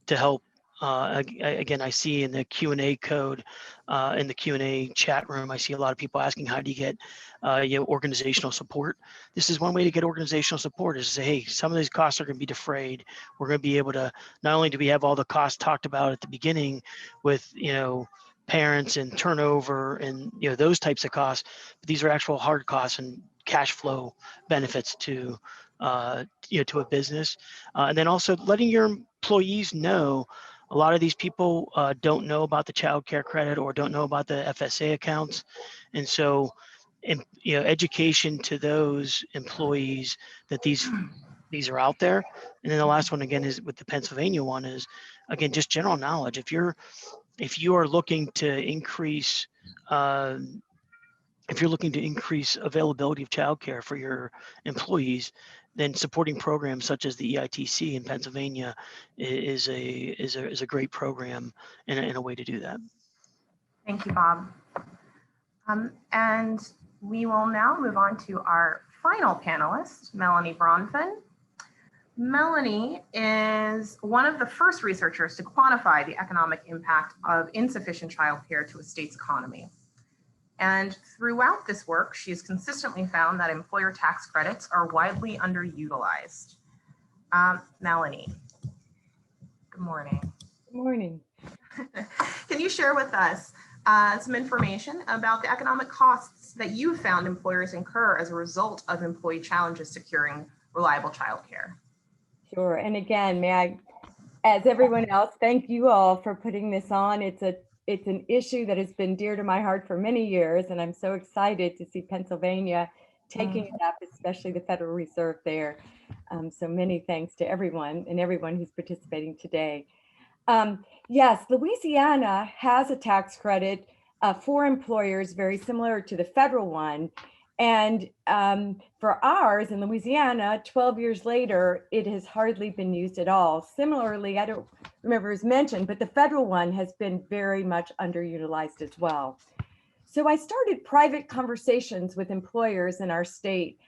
help. Again, I see in the Q&A code, in the Q&A chat room, I see a lot of people asking, how do you get organizational support? This is one way to get organizational support, is to say, hey, some of these costs are going to be defrayed. We're going to be able to, not only do we have all the costs talked about at the beginning with, parents and turnover and, those types of costs, but these are actual hard costs and cash flow benefits to, to a business. And then also letting your employees know. A lot of these people don't know about the child care credit or don't know about the FSA accounts. And so, education to those employees that these are out there. And then the last one, again, is with the Pennsylvania one, is, again, just general knowledge. If you are looking to increase, availability of childcare for your employees, then supporting programs such as the EITC in Pennsylvania is a great program and a way to do that. Thank you, Bob. And we will now move on to our final panelist, Melanie Bronfen. Melanie is one of the first researchers to quantify the economic impact of insufficient childcare to a state's economy. And throughout this work, she has consistently found that employer tax credits are widely underutilized. Melanie, good morning. Good morning. Can you share with us some information about the economic costs that you found employers incur as a result of employee challenges securing reliable childcare? Sure. And again, may I, as everyone else, thank you all for putting this on. It's an issue that has been dear to my heart for many years, and I'm so excited to see Pennsylvania taking it up, especially the Federal Reserve there. So many thanks to everyone who's participating today. Yes, Louisiana has a tax credit for employers very similar to the federal one. And for ours in Louisiana, 12 years later, it has hardly been used at all. Similarly, I don't remember it was mentioned, but the federal one has been very much underutilized as well. So I started private conversations with employers in our state,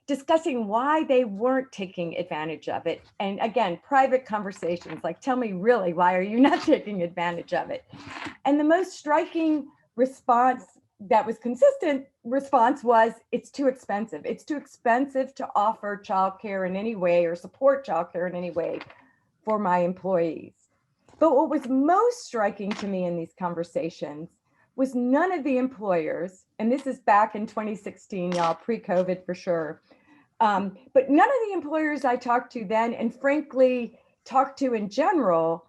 discussing why they weren't taking advantage of it. And again, private conversations, like, tell me really, why are you not taking advantage of it? And the most striking response that was consistent response was, it's too expensive. It's too expensive to offer childcare in any way or support childcare in any way for my employees. But what was most striking to me in these conversations was none of the employers, and this is back in 2016, y'all, pre-COVID for sure, but none of the employers I talked to then, and frankly, talked to in general,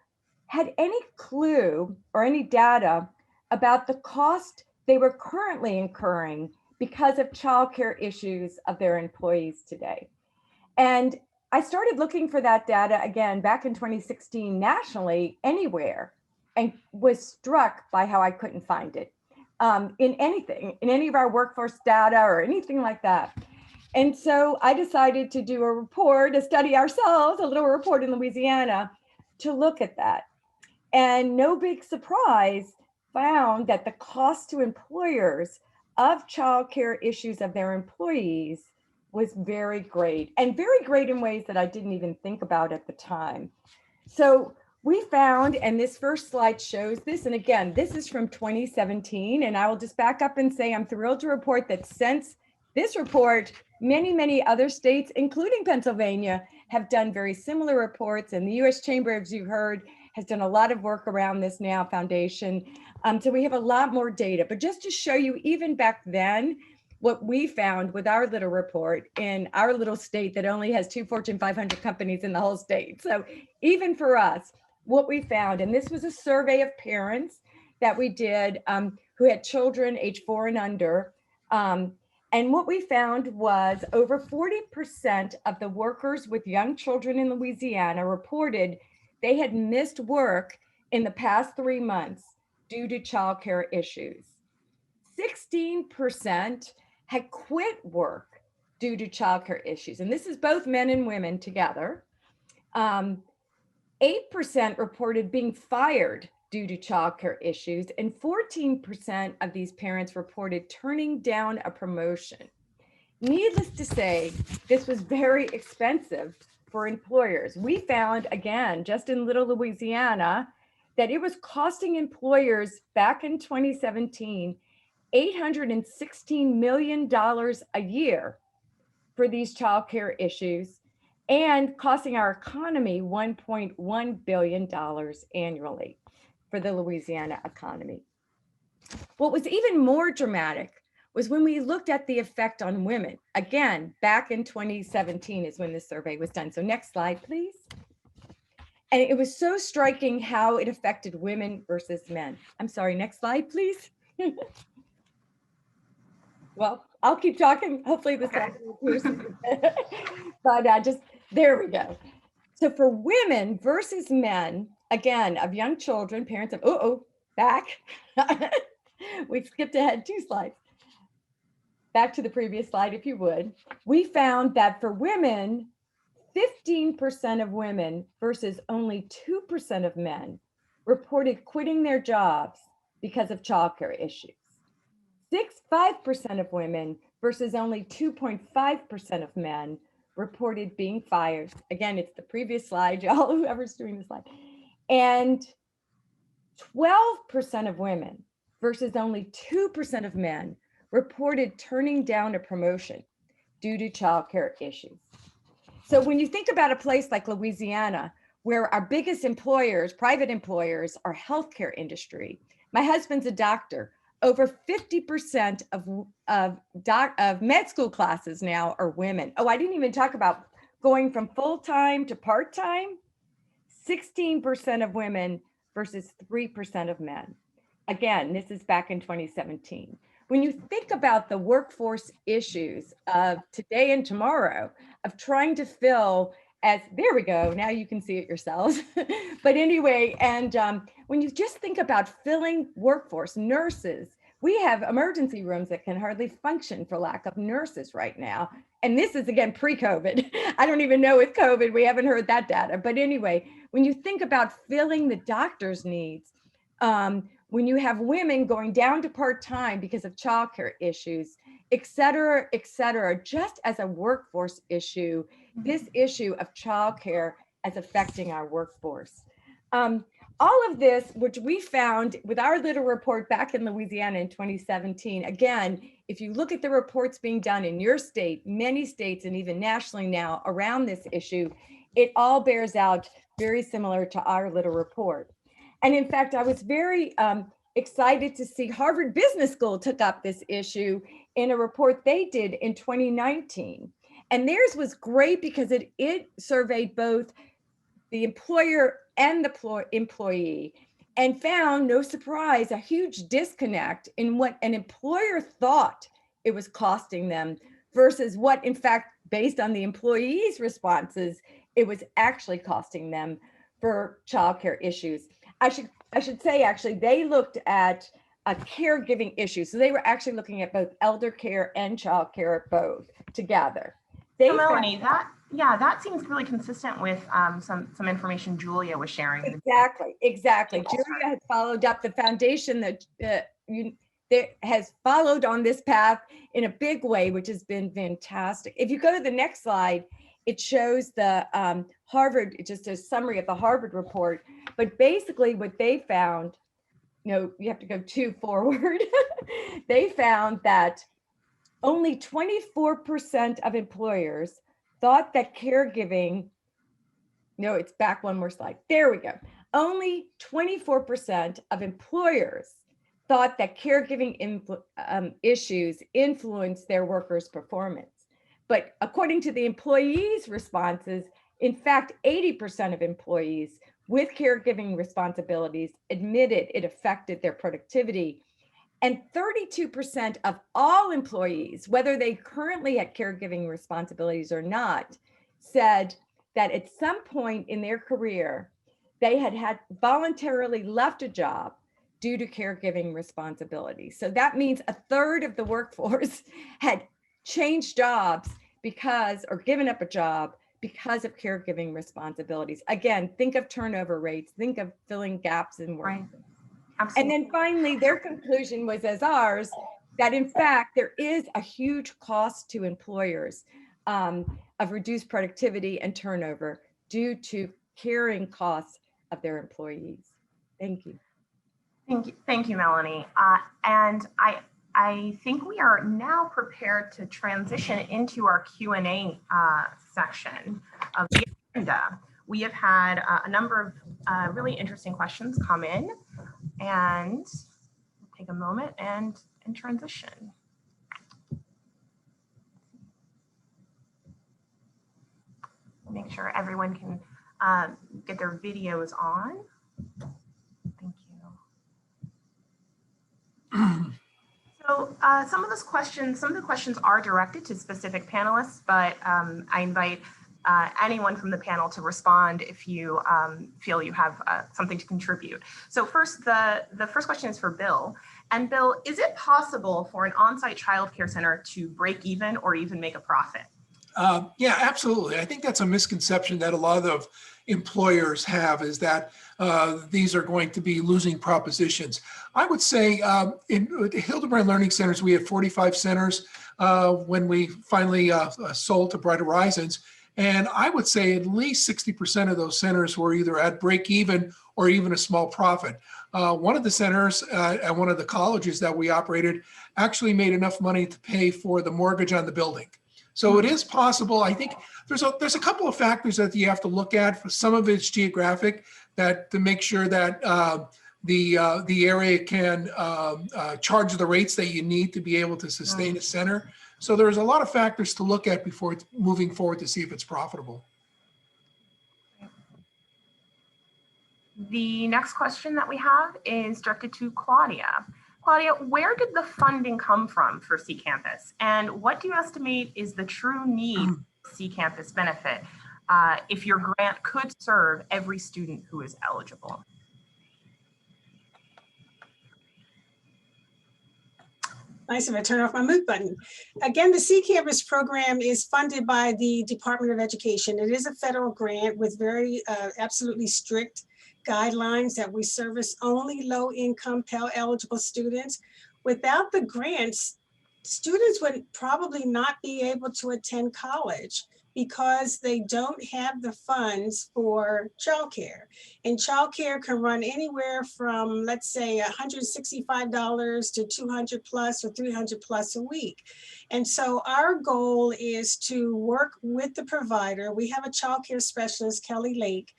had any clue or any data about the cost they were currently incurring because of childcare issues of their employees today. And I started looking for that data again back in 2016 nationally, anywhere, and was struck by how I couldn't find it in anything, in any of our workforce data or anything like that. And so I decided to do a study ourselves, a little report in Louisiana to look at that. And no big surprise, found that the cost to employers of childcare issues of their employees was very great, and very great in ways that I didn't even think about at the time. So we found, and this first slide shows this, and again, this is from 2017, and I will just back up and say I'm thrilled to report that since this report, many, many other states, including Pennsylvania, have done very similar reports, and the US Chamber, as you heard, has done a lot of work around this now, foundation. So we have a lot more data, but just to show you, even back then, what we found with our little report in our little state that only has 2 Fortune 500 companies in the whole state. So even for us, what we found, and this was a survey of parents that we did who had children age 4 and under. And what we found was over 40% of the workers with young children in Louisiana reported they had missed work in the past 3 months due to childcare issues. 16% had quit work due to childcare issues. And this is both men and women together. 8% reported being fired due to childcare issues, and 14% of these parents reported turning down a promotion. Needless to say, this was very expensive for employers. We found, again, just in Little Louisiana, that it was costing employers back in 2017, $816 million a year for these childcare issues, and costing our economy $1.1 billion annually for the Louisiana economy. What was even more dramatic was when we looked at the effect on women. Again, back in 2017 is when this survey was done. So next slide, please. And it was so striking how it affected women versus men. I'm sorry, next slide, please. Well, I'll keep talking. Hopefully this but just, there we go. So for women versus men, again, of young children, parents of, back. We skipped ahead 2 slides. Back to the previous slide, if you would. We found that for women, 15% of women versus only 2% of men reported quitting their jobs because of childcare issues. 5% of women versus only 2.5% of men reported being fired. Again, it's the previous slide, y'all, whoever's doing the slide. And 12% of women versus only 2% of men reported turning down a promotion due to childcare issues. So when you think about a place like Louisiana, where our biggest employers, private employers, are healthcare industry. My husband's a doctor. Over 50% of med school classes now are women. Oh, I didn't even talk about going from full-time to part-time. 16% of women versus 3% of men. Again, this is back in 2017. When you think about the workforce issues of today and tomorrow, of trying to fill there we go, now you can see it yourselves. But anyway, and when you just think about filling workforce, nurses, we have emergency rooms that can hardly function for lack of nurses right now. And this is, again, pre-COVID. I don't even know with COVID, we haven't heard that data. But anyway, when you think about filling the doctor's needs, when you have women going down to part-time because of childcare issues, et cetera, just as a workforce issue, this issue of childcare as affecting our workforce. All of this, which we found with our little report back in Louisiana in 2017, again, if you look at the reports being done in your state, many states, and even nationally now around this issue, it all bears out very similar to our little report. And in fact, I was very excited to see Harvard Business School took up this issue in a report they did in 2019. And theirs was great because it surveyed both the employer and the employee, and found, no surprise, a huge disconnect in what an employer thought it was costing them versus what, in fact, based on the employees' responses, it was actually costing them for childcare issues. I should say, actually, they looked at a caregiving issue. So they were actually looking at both elder care and childcare both together. So Melanie, that seems really consistent with some information Julia was sharing. Exactly. Julia has followed up the foundation that has followed on this path in a big way, which has been fantastic. If you go to the next slide, it shows the Harvard, just a summary of the Harvard report. But basically what they found, you have to go too forward. They found that only 24% of employers thought that caregiving, no, it's back one more slide. There we go. Only 24% of employers thought that caregiving issues influence their workers' performance. But according to the employees' responses, in fact, 80% of employees with caregiving responsibilities admitted it affected their productivity. And 32% of all employees, whether they currently had caregiving responsibilities or not, said that at some point in their career, they had voluntarily left a job due to caregiving responsibilities. So that means a third of the workforce had changed jobs because, or given up a job because of caregiving responsibilities. Again, think of turnover rates, think of filling gaps in work. Right. Absolutely. And then finally, their conclusion was as ours, that in fact, there is a huge cost to employers of reduced productivity and turnover due to carrying costs of their employees. Thank you. Thank you, Melanie. And I think we are now prepared to transition into our Q&A section of the agenda. We have had a number of really interesting questions come in, and take a moment and transition. Make sure everyone can get their videos on. Thank you. So some of the questions are directed to specific panelists, but I invite anyone from the panel to respond if you feel you have something to contribute. So first, the first question is for Bill. And Bill, is it possible for an on-site childcare center to break even or even make a profit? Yeah, absolutely. I think that's a misconception that a lot of employers have, is that these are going to be losing propositions. I would say in the Hildebrand Learning Centers, we had 45 centers when we finally sold to Bright Horizons. And I would say at least 60% of those centers were either at break even or even a small profit. One of the centers at one of the colleges that we operated actually made enough money to pay for the mortgage on the building. So it is possible. I think there's a couple of factors that you have to look at. Some of it's geographic, that to make sure that the area can charge the rates that you need to be able to sustain a center. So there's a lot of factors to look at before moving forward to see if it's profitable. The next question that we have is directed to Claudia. Claudia, where did the funding come from for CCAMPIS? And what do you estimate is the true need for CCAMPIS benefit if your grant could serve every student who is eligible? Nice if I turn off my mute button. Again, the CCAMPIS program is funded by the Department of Education. It is a federal grant with very absolutely strict guidelines that we service only low-income Pell eligible students. Without the grants, students would probably not be able to attend college because they don't have the funds for childcare. And childcare can run anywhere from, let's say, $165 to $200 plus or $300 plus a week. And so our goal is to work with the provider. We have a childcare specialist, Kelly Lake.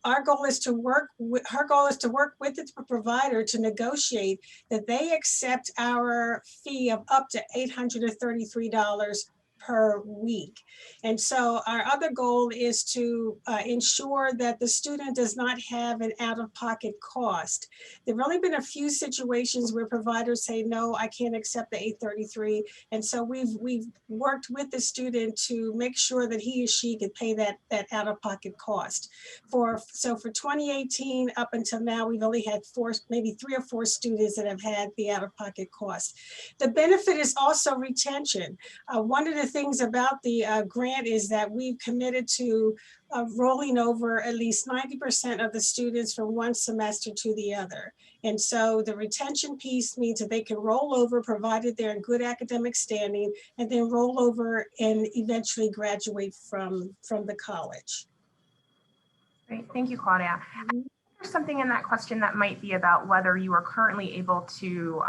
Her goal is to work with the provider to negotiate that they accept our fee of up to $833 per week. And so our other goal is to ensure that the student does not have an out-of-pocket cost. There've only been a few situations where providers say, no, I can't accept the $833. And so we've worked with the student to make sure that he or she could pay that out-of-pocket cost. So for 2018 up until now, we've only had maybe 3 or 4 students that have had the out-of-pocket cost. The benefit is also retention. One of the things about the grant is that we've committed to rolling over at least 90% of the students from one semester to the other. And so the retention piece means that they can roll over provided they're in good academic standing, and then roll over and eventually graduate from the college. Great, thank you, Claudia. There's something in that question that might be about whether you are currently able to,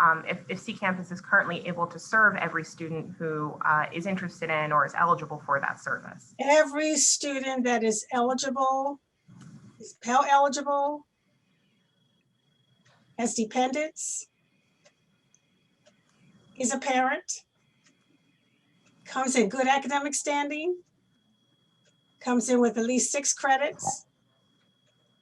if CCAMPIS is currently able to serve every student who is interested in or is eligible for that service. Every student that is eligible, is Pell eligible, has dependents, is a parent, comes in good academic standing, comes in with at least 6 credits,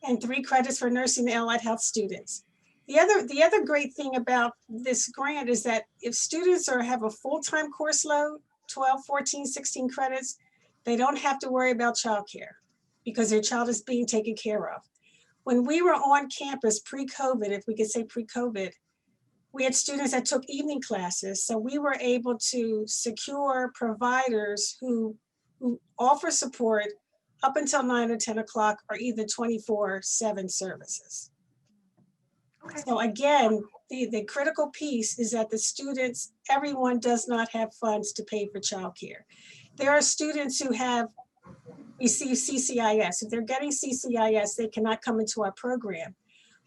and 3 credits for nursing and allied health students. The other great thing about this grant is that if students have a full-time course load, 12, 14, 16 credits, they don't have to worry about childcare because their child is being taken care of. When we were on campus pre-COVID, if we could say pre-COVID, we had students that took evening classes. So we were able to secure providers who offer support up until 9 or 10 o'clock or either 24/7 services. Okay. So again, the critical piece is that the students, everyone does not have funds to pay for childcare. There are students who have received CCIS. If they're getting CCIS, they cannot come into our program.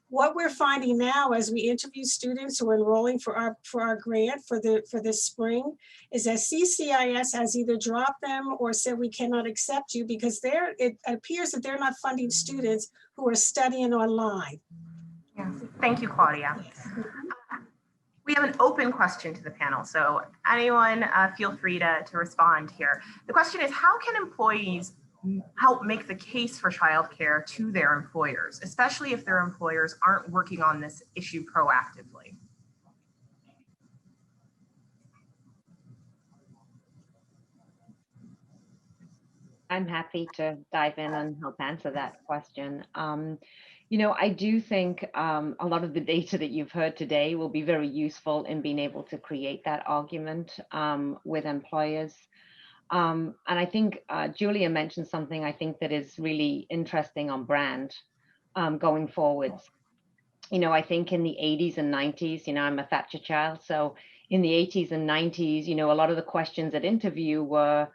What we're finding now as we interview students who are enrolling for our grant for this spring is that CCIS has either dropped them or said we cannot accept you because it appears that they're not funding students who are studying online. Yes, thank you, Claudia. We have an open question to the panel, so anyone feel free to respond here. The question is, how can employees help make the case for childcare to their employers, especially if their employers aren't working on this issue proactively? I'm happy to dive in and help answer that question. I do think a lot of the data that you've heard today will be very useful in being able to create that argument with employers. And I think Julia mentioned something I think that is really interesting on brand going forwards. I think in the 80s and 90s, I'm a Thatcher child. So in the 80s and 90s, a lot of the questions at interview were,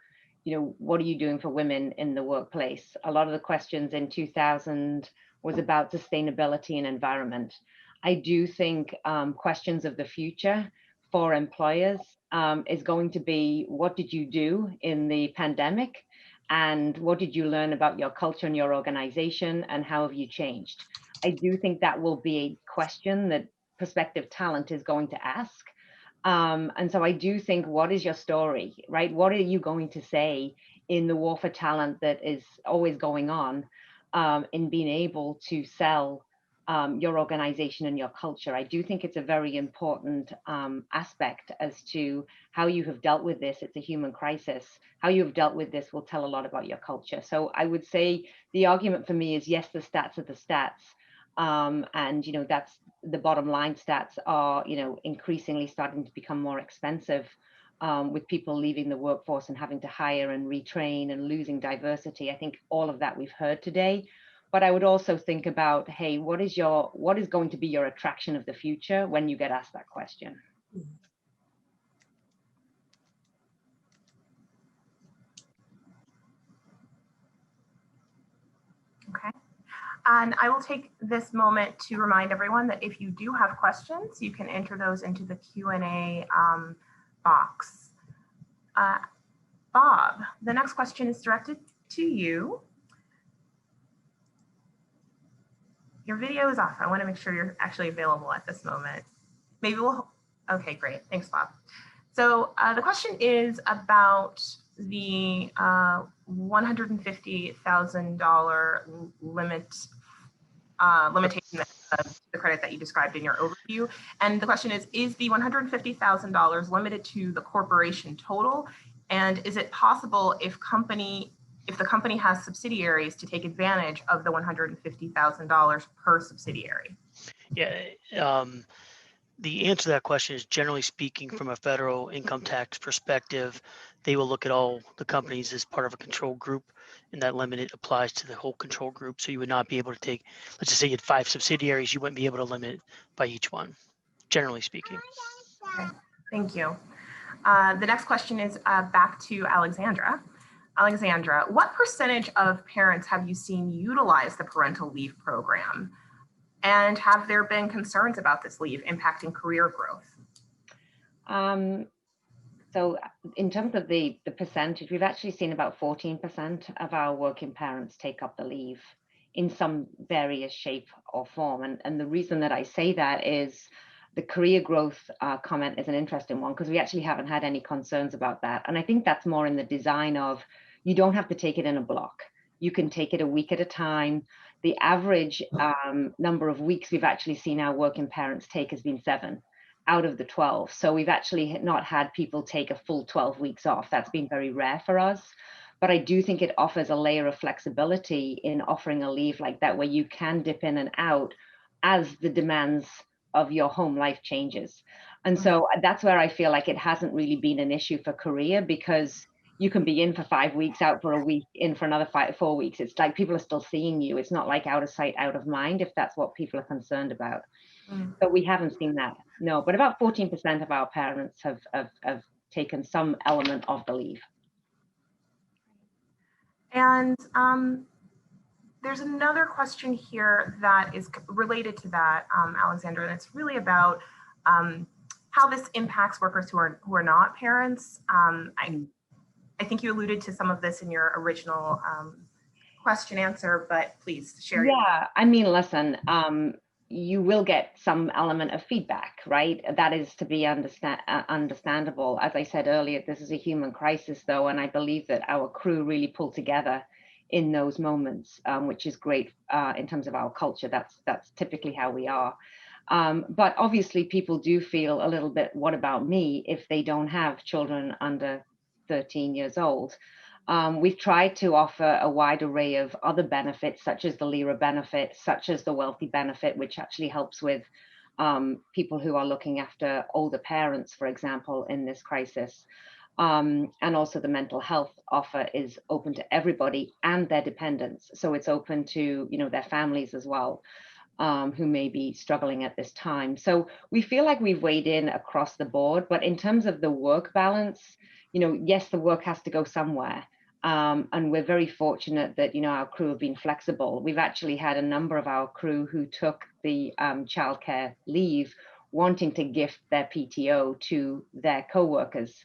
what are you doing for women in the workplace? A lot of the questions in 2000 was about sustainability and environment. I do think questions of the future for employers is going to be, what did you do in the pandemic? And what did you learn about your culture and your organization? And how have you changed? I do think that will be a question that prospective talent is going to ask. And so I do think, what is your story, right? What are you going to say in the war for talent that is always going on in being able to sell your organization and your culture? I do think it's a very important aspect as to how you have dealt with this. It's a human crisis. How you have dealt with this will tell a lot about your culture. So I would say the argument for me is, yes, the stats are the stats. And that's the bottom line. Stats are increasingly starting to become more expensive with people leaving the workforce and having to hire and retrain and losing diversity. I think all of that we've heard today. But I would also think about, hey, what is going to be your attraction of the future when you get asked that question? Okay. And I will take this moment to remind everyone that if you do have questions, you can enter those into the Q&A box. Bob, the next question is directed to you. Your video is off. I want to make sure you're actually available at this moment. Maybe okay, great. Thanks, Bob. So the question is about the $150,000 limitation of the credit that you described in your overview. And the question is the $150,000 limited to the corporation total? And is it possible if the company has subsidiaries to take advantage of the $150,000 per subsidiary? Yeah, the answer to that question is, generally speaking, from a federal income tax perspective, they will look at all the companies as part of a control group, and that limit applies to the whole control group. So you would not be able to take, let's just say you had 5 subsidiaries, you wouldn't be able to limit by each one, generally speaking. Okay, thank you. The next question is back to Alexandra. Alexandra, what percentage of parents have you seen utilize the parental leave program? And have there been concerns about this leave impacting career growth? So in terms of the percentage, we've actually seen about 14% of our working parents take up the leave in some various shape or form. And the reason that I say that is the career growth comment is an interesting one, because we actually haven't had any concerns about that. And I think that's more in the design of, you don't have to take it in a block. You can take it a week at a time. The average number of weeks we've actually seen our working parents take has been 7 out of the 12. So we've actually not had people take a full 12 weeks off. That's been very rare for us. But I do think it offers a layer of flexibility in offering a leave like that, where you can dip in and out as the demands of your home life changes. And so that's where I feel like it hasn't really been an issue for career, because you can be in for 5 weeks, out for a week, in for another 4 weeks. It's like people are still seeing you. It's not like out of sight, out of mind, if that's what people are concerned about. But we haven't seen that, no. But about 14% of our parents have taken some element of the leave. And there's another question here that is related to that, Alexandra, and it's really about how this impacts workers who are not parents. I think you alluded to some of this in your original question answer, but please share. Yeah, I mean, listen, you will get some element of feedback, right? That is to be understandable. As I said earlier, this is a human crisis, though, and I believe that our crew really pulled together in those moments, which is great in terms of our culture. That's typically how we are. But obviously, people do feel a little bit, what about me, if they don't have children under 13 years old? We've tried to offer a wide array of other benefits, such as the LIRA benefit, such as the wealthy benefit, which actually helps with people who are looking after older parents, for example, in this crisis. And also the mental health offer is open to everybody and their dependents. So it's open to, their families as well, who may be struggling at this time. So we feel like we've weighed in across the board, but in terms of the work balance, yes, the work has to go somewhere. And we're very fortunate that, our crew have been flexible. We've actually had a number of our crew who took the childcare leave wanting to gift their PTO to their co-workers.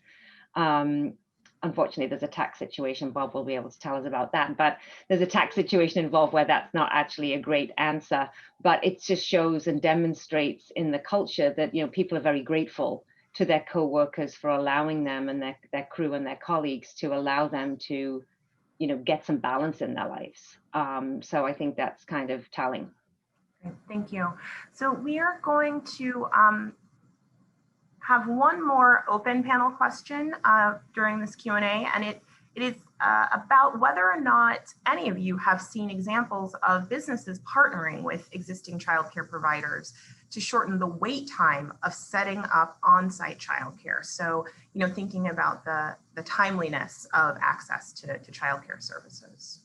Unfortunately, there's a tax situation. Bob will be able to tell us about that, but there's a tax situation involved where that's not actually a great answer, but it just shows and demonstrates in the culture that, people are very grateful to their co-workers for allowing them and their crew and their colleagues to allow them to, get some balance in their lives. So I think that's kind of telling. Thank you. So we are going to have one more open panel question during this Q&A, and it is about whether or not any of you have seen examples of businesses partnering with existing childcare providers to shorten the wait time of setting up on-site childcare. So, thinking about the timeliness of access to childcare services.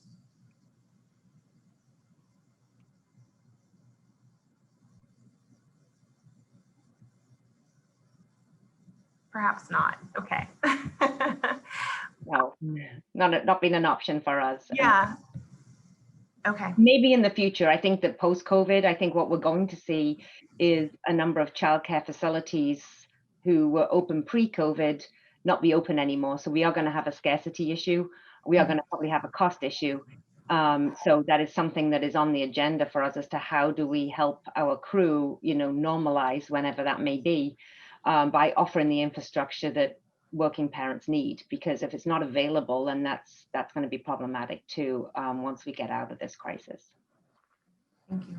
Perhaps not. Okay. No, not been an option for us. Yeah. Okay. Maybe in the future. I think that post-COVID, I think what we're going to see is a number of childcare facilities who were open pre-COVID not be open anymore. So we are going to have a scarcity issue. We are going to probably have a cost issue. So that is something that is on the agenda for us as to how do we help our crew, normalize whenever that may be, by offering the infrastructure that working parents need, because if it's not available, then that's going to be problematic too, once we get out of this crisis. Thank you.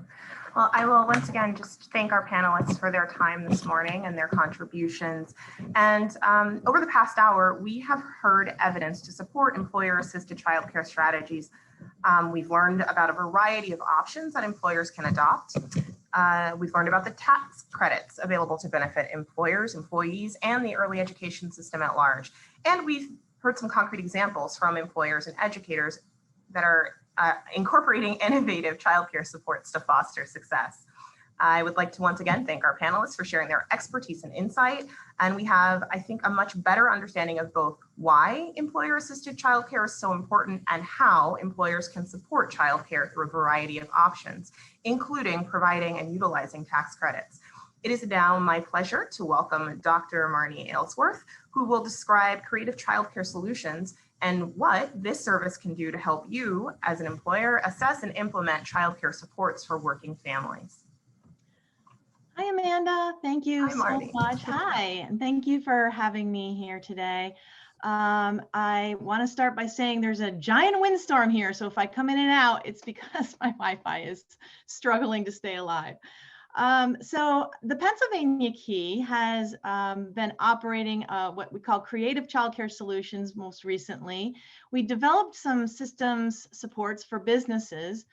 Well, I will once again just thank our panelists for their time this morning and their contributions. And over the past hour, we have heard evidence to support employer-assisted childcare strategies. We've learned about a variety of options that employers can adopt. We've learned about the tax credits available to benefit employers, employees, and the early education system at large. And we've heard some concrete examples from employers and educators that are incorporating innovative childcare supports to foster success. I would like to once again thank our panelists for sharing their expertise and insight. And we have, I think, a much better understanding of both why employer-assisted childcare is so important and how employers can support childcare through a variety of options, including providing and utilizing tax credits. It is now my pleasure to welcome Dr. Marnie Aylesworth, who will describe creative childcare solutions and what this service can do to help you as an employer assess and implement childcare supports for working families. Hi, Amanda. Thank you Hi, so Marnie. much. Hi, and thank you for having me here today. I want to start by saying there's a giant windstorm here, so if I come in and out, it's because my Wi-Fi is struggling to stay alive. So the Pennsylvania Key has been operating what we call creative childcare solutions most recently. We developed some systems supports for businesses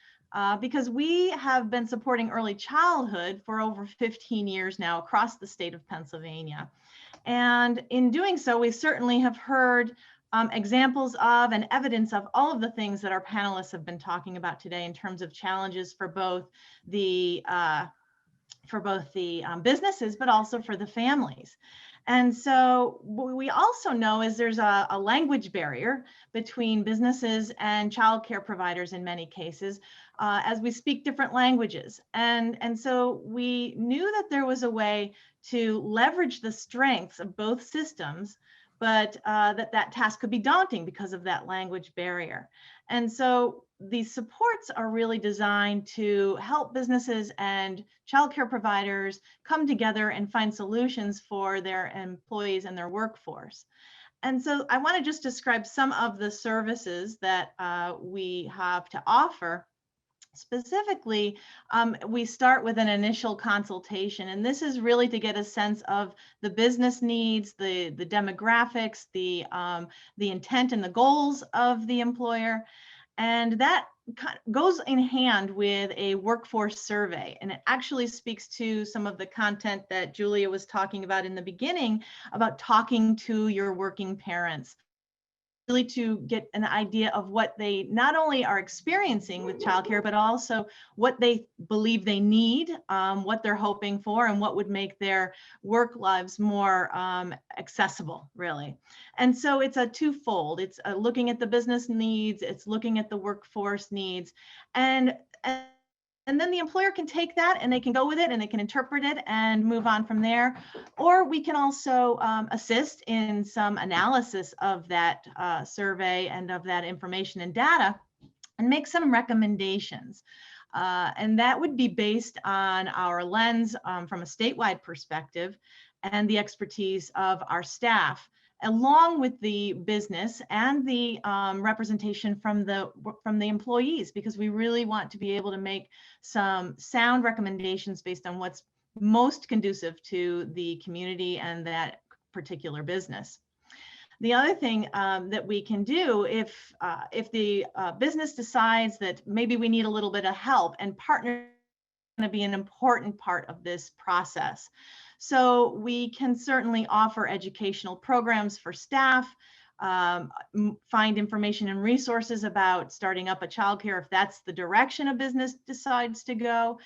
because we have been supporting early childhood for over 15 years now across the state of Pennsylvania. And in doing so, we certainly have heard examples of and evidence of all of the things that our panelists have been talking about today in terms of challenges for both the businesses, but also for the families. And so what we also know is there's a language barrier between businesses and childcare providers in many cases, as we speak different languages. And so we knew that there was a way to leverage the strengths of both systems, but that task could be daunting because of that language barrier. And so these supports are really designed to help businesses and childcare providers come together and find solutions for their employees and their workforce. And so I want to just describe some of the services that we have to offer. Specifically, we start with an initial consultation, and this is really to get a sense of the business needs, the demographics, the intent and the goals of the employer. And that goes in hand with a workforce survey. And it actually speaks to some of the content that Julia was talking about in the beginning about talking to your working parents, really to get an idea of what they not only are experiencing with childcare, but also what they believe they need, what they're hoping for, and what would make their work lives more accessible, really. And so it's a twofold. It's looking at the business needs, it's looking at the workforce needs, and then the employer can take that and they can go with it and they can interpret it and move on from there. Or we can also assist in some analysis of that survey and of that information and data and make some recommendations. And that would be based on our lens from a statewide perspective and the expertise of our staff, along with the business and the representation from the employees, because we really want to be able to make some sound recommendations based on what's most conducive to the community and that particular business. The other thing that we can do if the business decides that maybe we need a little bit of help, and partner is going to be an important part of this process. So we can certainly offer educational programs for staff, find information and resources about starting up a childcare if that's the direction a business decides to go.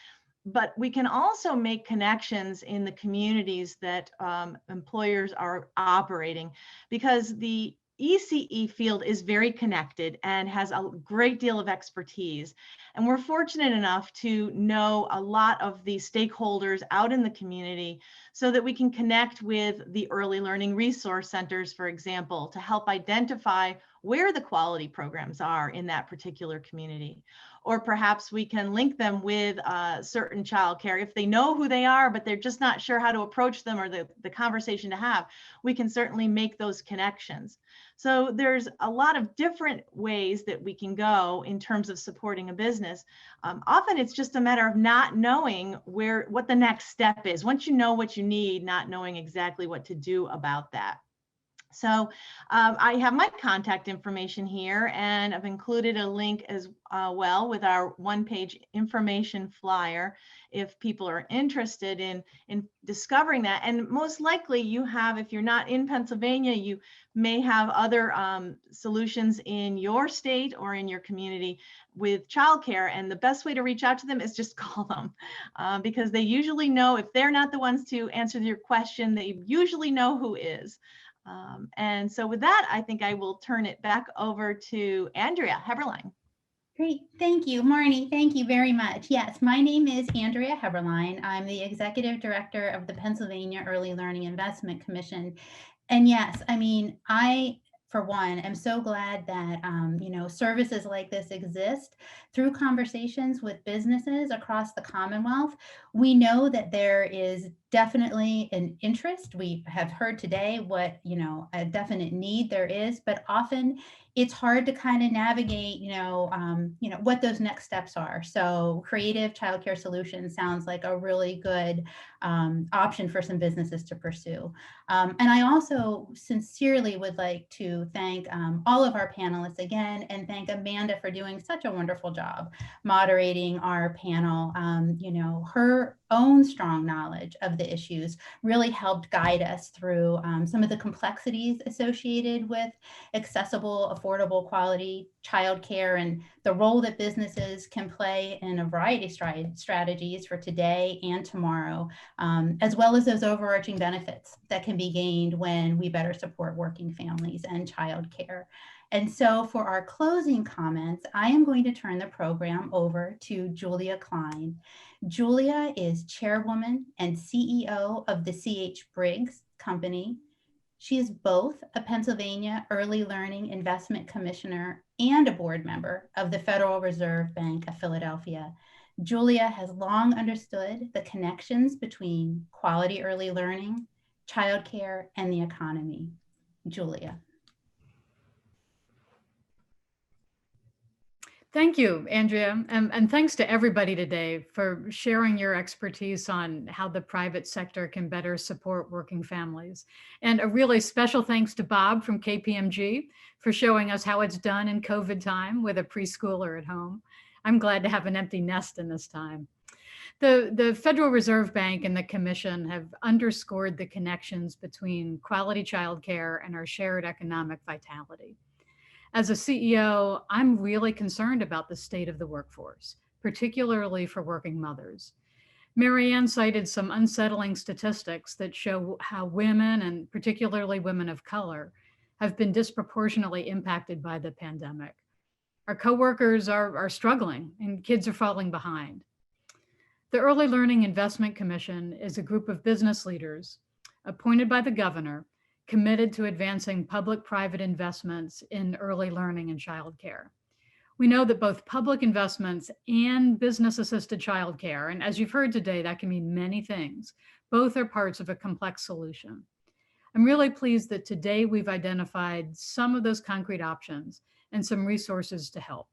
But we can also make connections in the communities that employers are operating, because the ECE field is very connected and has a great deal of expertise. And we're fortunate enough to know a lot of the stakeholders out in the community so that we can connect with the early learning resource centers, for example, to help identify where the quality programs are in that particular community. Or perhaps we can link them with certain childcare. If they know who they are, but they're just not sure how to approach them or the conversation to have, we can certainly make those connections. So there's a lot of different ways that we can go in terms of supporting a business. Often it's just a matter of not knowing what the next step is. Once you know what you need, not knowing exactly what to do about that. So I have my contact information here, and I've included a link as well with our one-page information flyer if people are interested in discovering that. And most likely you have, if you're not in Pennsylvania, you may have other solutions in your state or in your community with childcare. And the best way to reach out to them is just call them because they usually know. If they're not the ones to answer your question, they usually know who is. And so with that, I think I will turn it back over to Andrea Heberlein. Great, thank you, Marnie. Thank you very much. Yes, my name is Andrea Heberlein. I'm the Executive Director of the Pennsylvania Early Learning Investment Commission. And yes, I mean, I, for one, am so glad that, services like this exist. Through conversations with businesses across the Commonwealth, we know that there is definitely an interest. We have heard today what, a definite need there is, but often it's hard to kind of navigate, what those next steps are. So creative childcare solutions sounds like a really good option for some businesses to pursue. And I also sincerely would like to thank all of our panelists again, and thank Amanda for doing such a wonderful job moderating our panel. Her own strong knowledge of the issues really helped guide us through some of the complexities associated with accessible, affordable, quality childcare, and the role that businesses can play in a variety of strategies for today and tomorrow, as well as those overarching benefits that can be gained when we better support working families and childcare. And so for our closing comments, I am going to turn the program over to Julia Klein. Julia is chairwoman and CEO of the C.H. Briggs Company. She is both a Pennsylvania Early Learning Investment Commissioner and a board member of the Federal Reserve Bank of Philadelphia. Julia has long understood the connections between quality early learning, childcare, and the economy. Julia. Thank you, Andrea, and thanks to everybody today for sharing your expertise on how the private sector can better support working families. And a really special thanks to Bob from KPMG for showing us how it's done in COVID time with a preschooler at home. I'm glad to have an empty nest in this time. The Federal Reserve Bank and the Commission have underscored the connections between quality childcare and our shared economic vitality. As a CEO, I'm really concerned about the state of the workforce, particularly for working mothers. Marianne cited some unsettling statistics that show how women, and particularly women of color, have been disproportionately impacted by the pandemic. Our coworkers are struggling and kids are falling behind. The Early Learning Investment Commission is a group of business leaders appointed by the governor, committed to advancing public-private investments in early learning and childcare. We know that both public investments and business-assisted childcare, and as you've heard today, that can mean many things, both are parts of a complex solution. I'm really pleased that today we've identified some of those concrete options and some resources to help.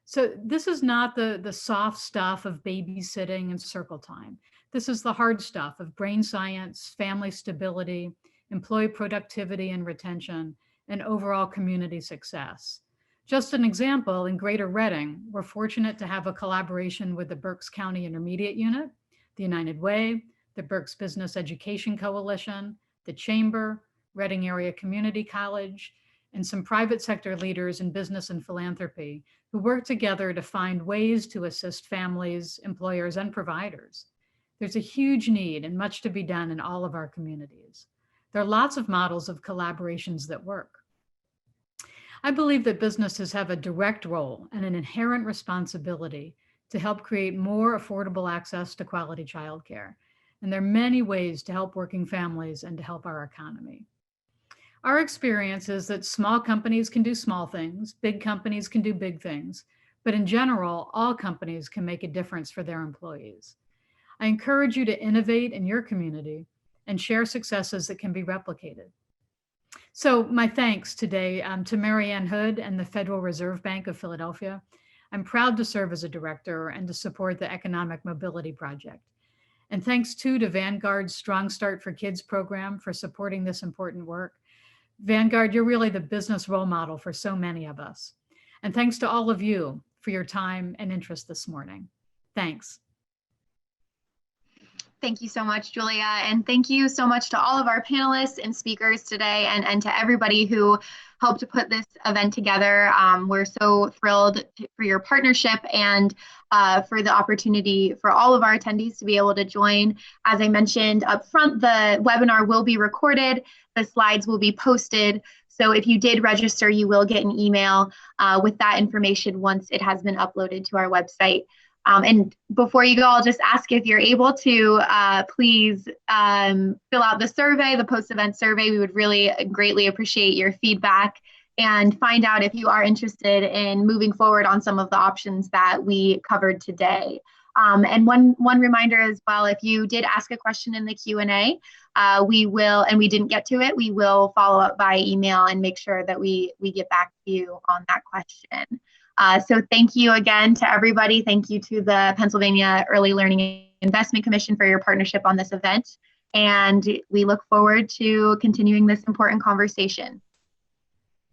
So this is not the soft stuff of babysitting and circle time. This is the hard stuff of brain science, family stability, employee productivity and retention, and overall community success. Just an example, in Greater Reading, we're fortunate to have a collaboration with the Berks County Intermediate Unit, the United Way, the Berks Business Education Coalition, the Chamber, Reading Area Community College, and some private sector leaders in business and philanthropy who work together to find ways to assist families, employers, and providers. There's a huge need and much to be done in all of our communities. There are lots of models of collaborations that work. I believe that businesses have a direct role and an inherent responsibility to help create more affordable access to quality childcare. And there are many ways to help working families and to help our economy. Our experience is that small companies can do small things, big companies can do big things, but in general, all companies can make a difference for their employees. I encourage you to innovate in your community and share successes that can be replicated. So my thanks today to Marianne Hood and the Federal Reserve Bank of Philadelphia. I'm proud to serve as a director and to support the Economic Mobility Project. And thanks too to Vanguard's Strong Start for Kids program for supporting this important work. Vanguard, you're really the business role model for so many of us. And thanks to all of you for your time and interest this morning. Thanks. Thank you so much, Julia. And thank you so much to all of our panelists and speakers today, and to everybody who helped to put this event together. We're so thrilled for your partnership and for the opportunity for all of our attendees to be able to join. As I mentioned up front, the webinar will be recorded. The slides will be posted. So if you did register, you will get an email with that information once it has been uploaded to our website. And before you go, I'll just ask if you're able to please fill out the survey, the post-event survey. We would really greatly appreciate your feedback and find out if you are interested in moving forward on some of the options that we covered today. And one reminder as well, if you did ask a question in the Q&A, we will, and we didn't get to it, we will follow up by email and make sure that we get back to you on that question. So thank you again to everybody. Thank you to the Pennsylvania Early Learning Investment Commission for your partnership on this event. And we look forward to continuing this important conversation.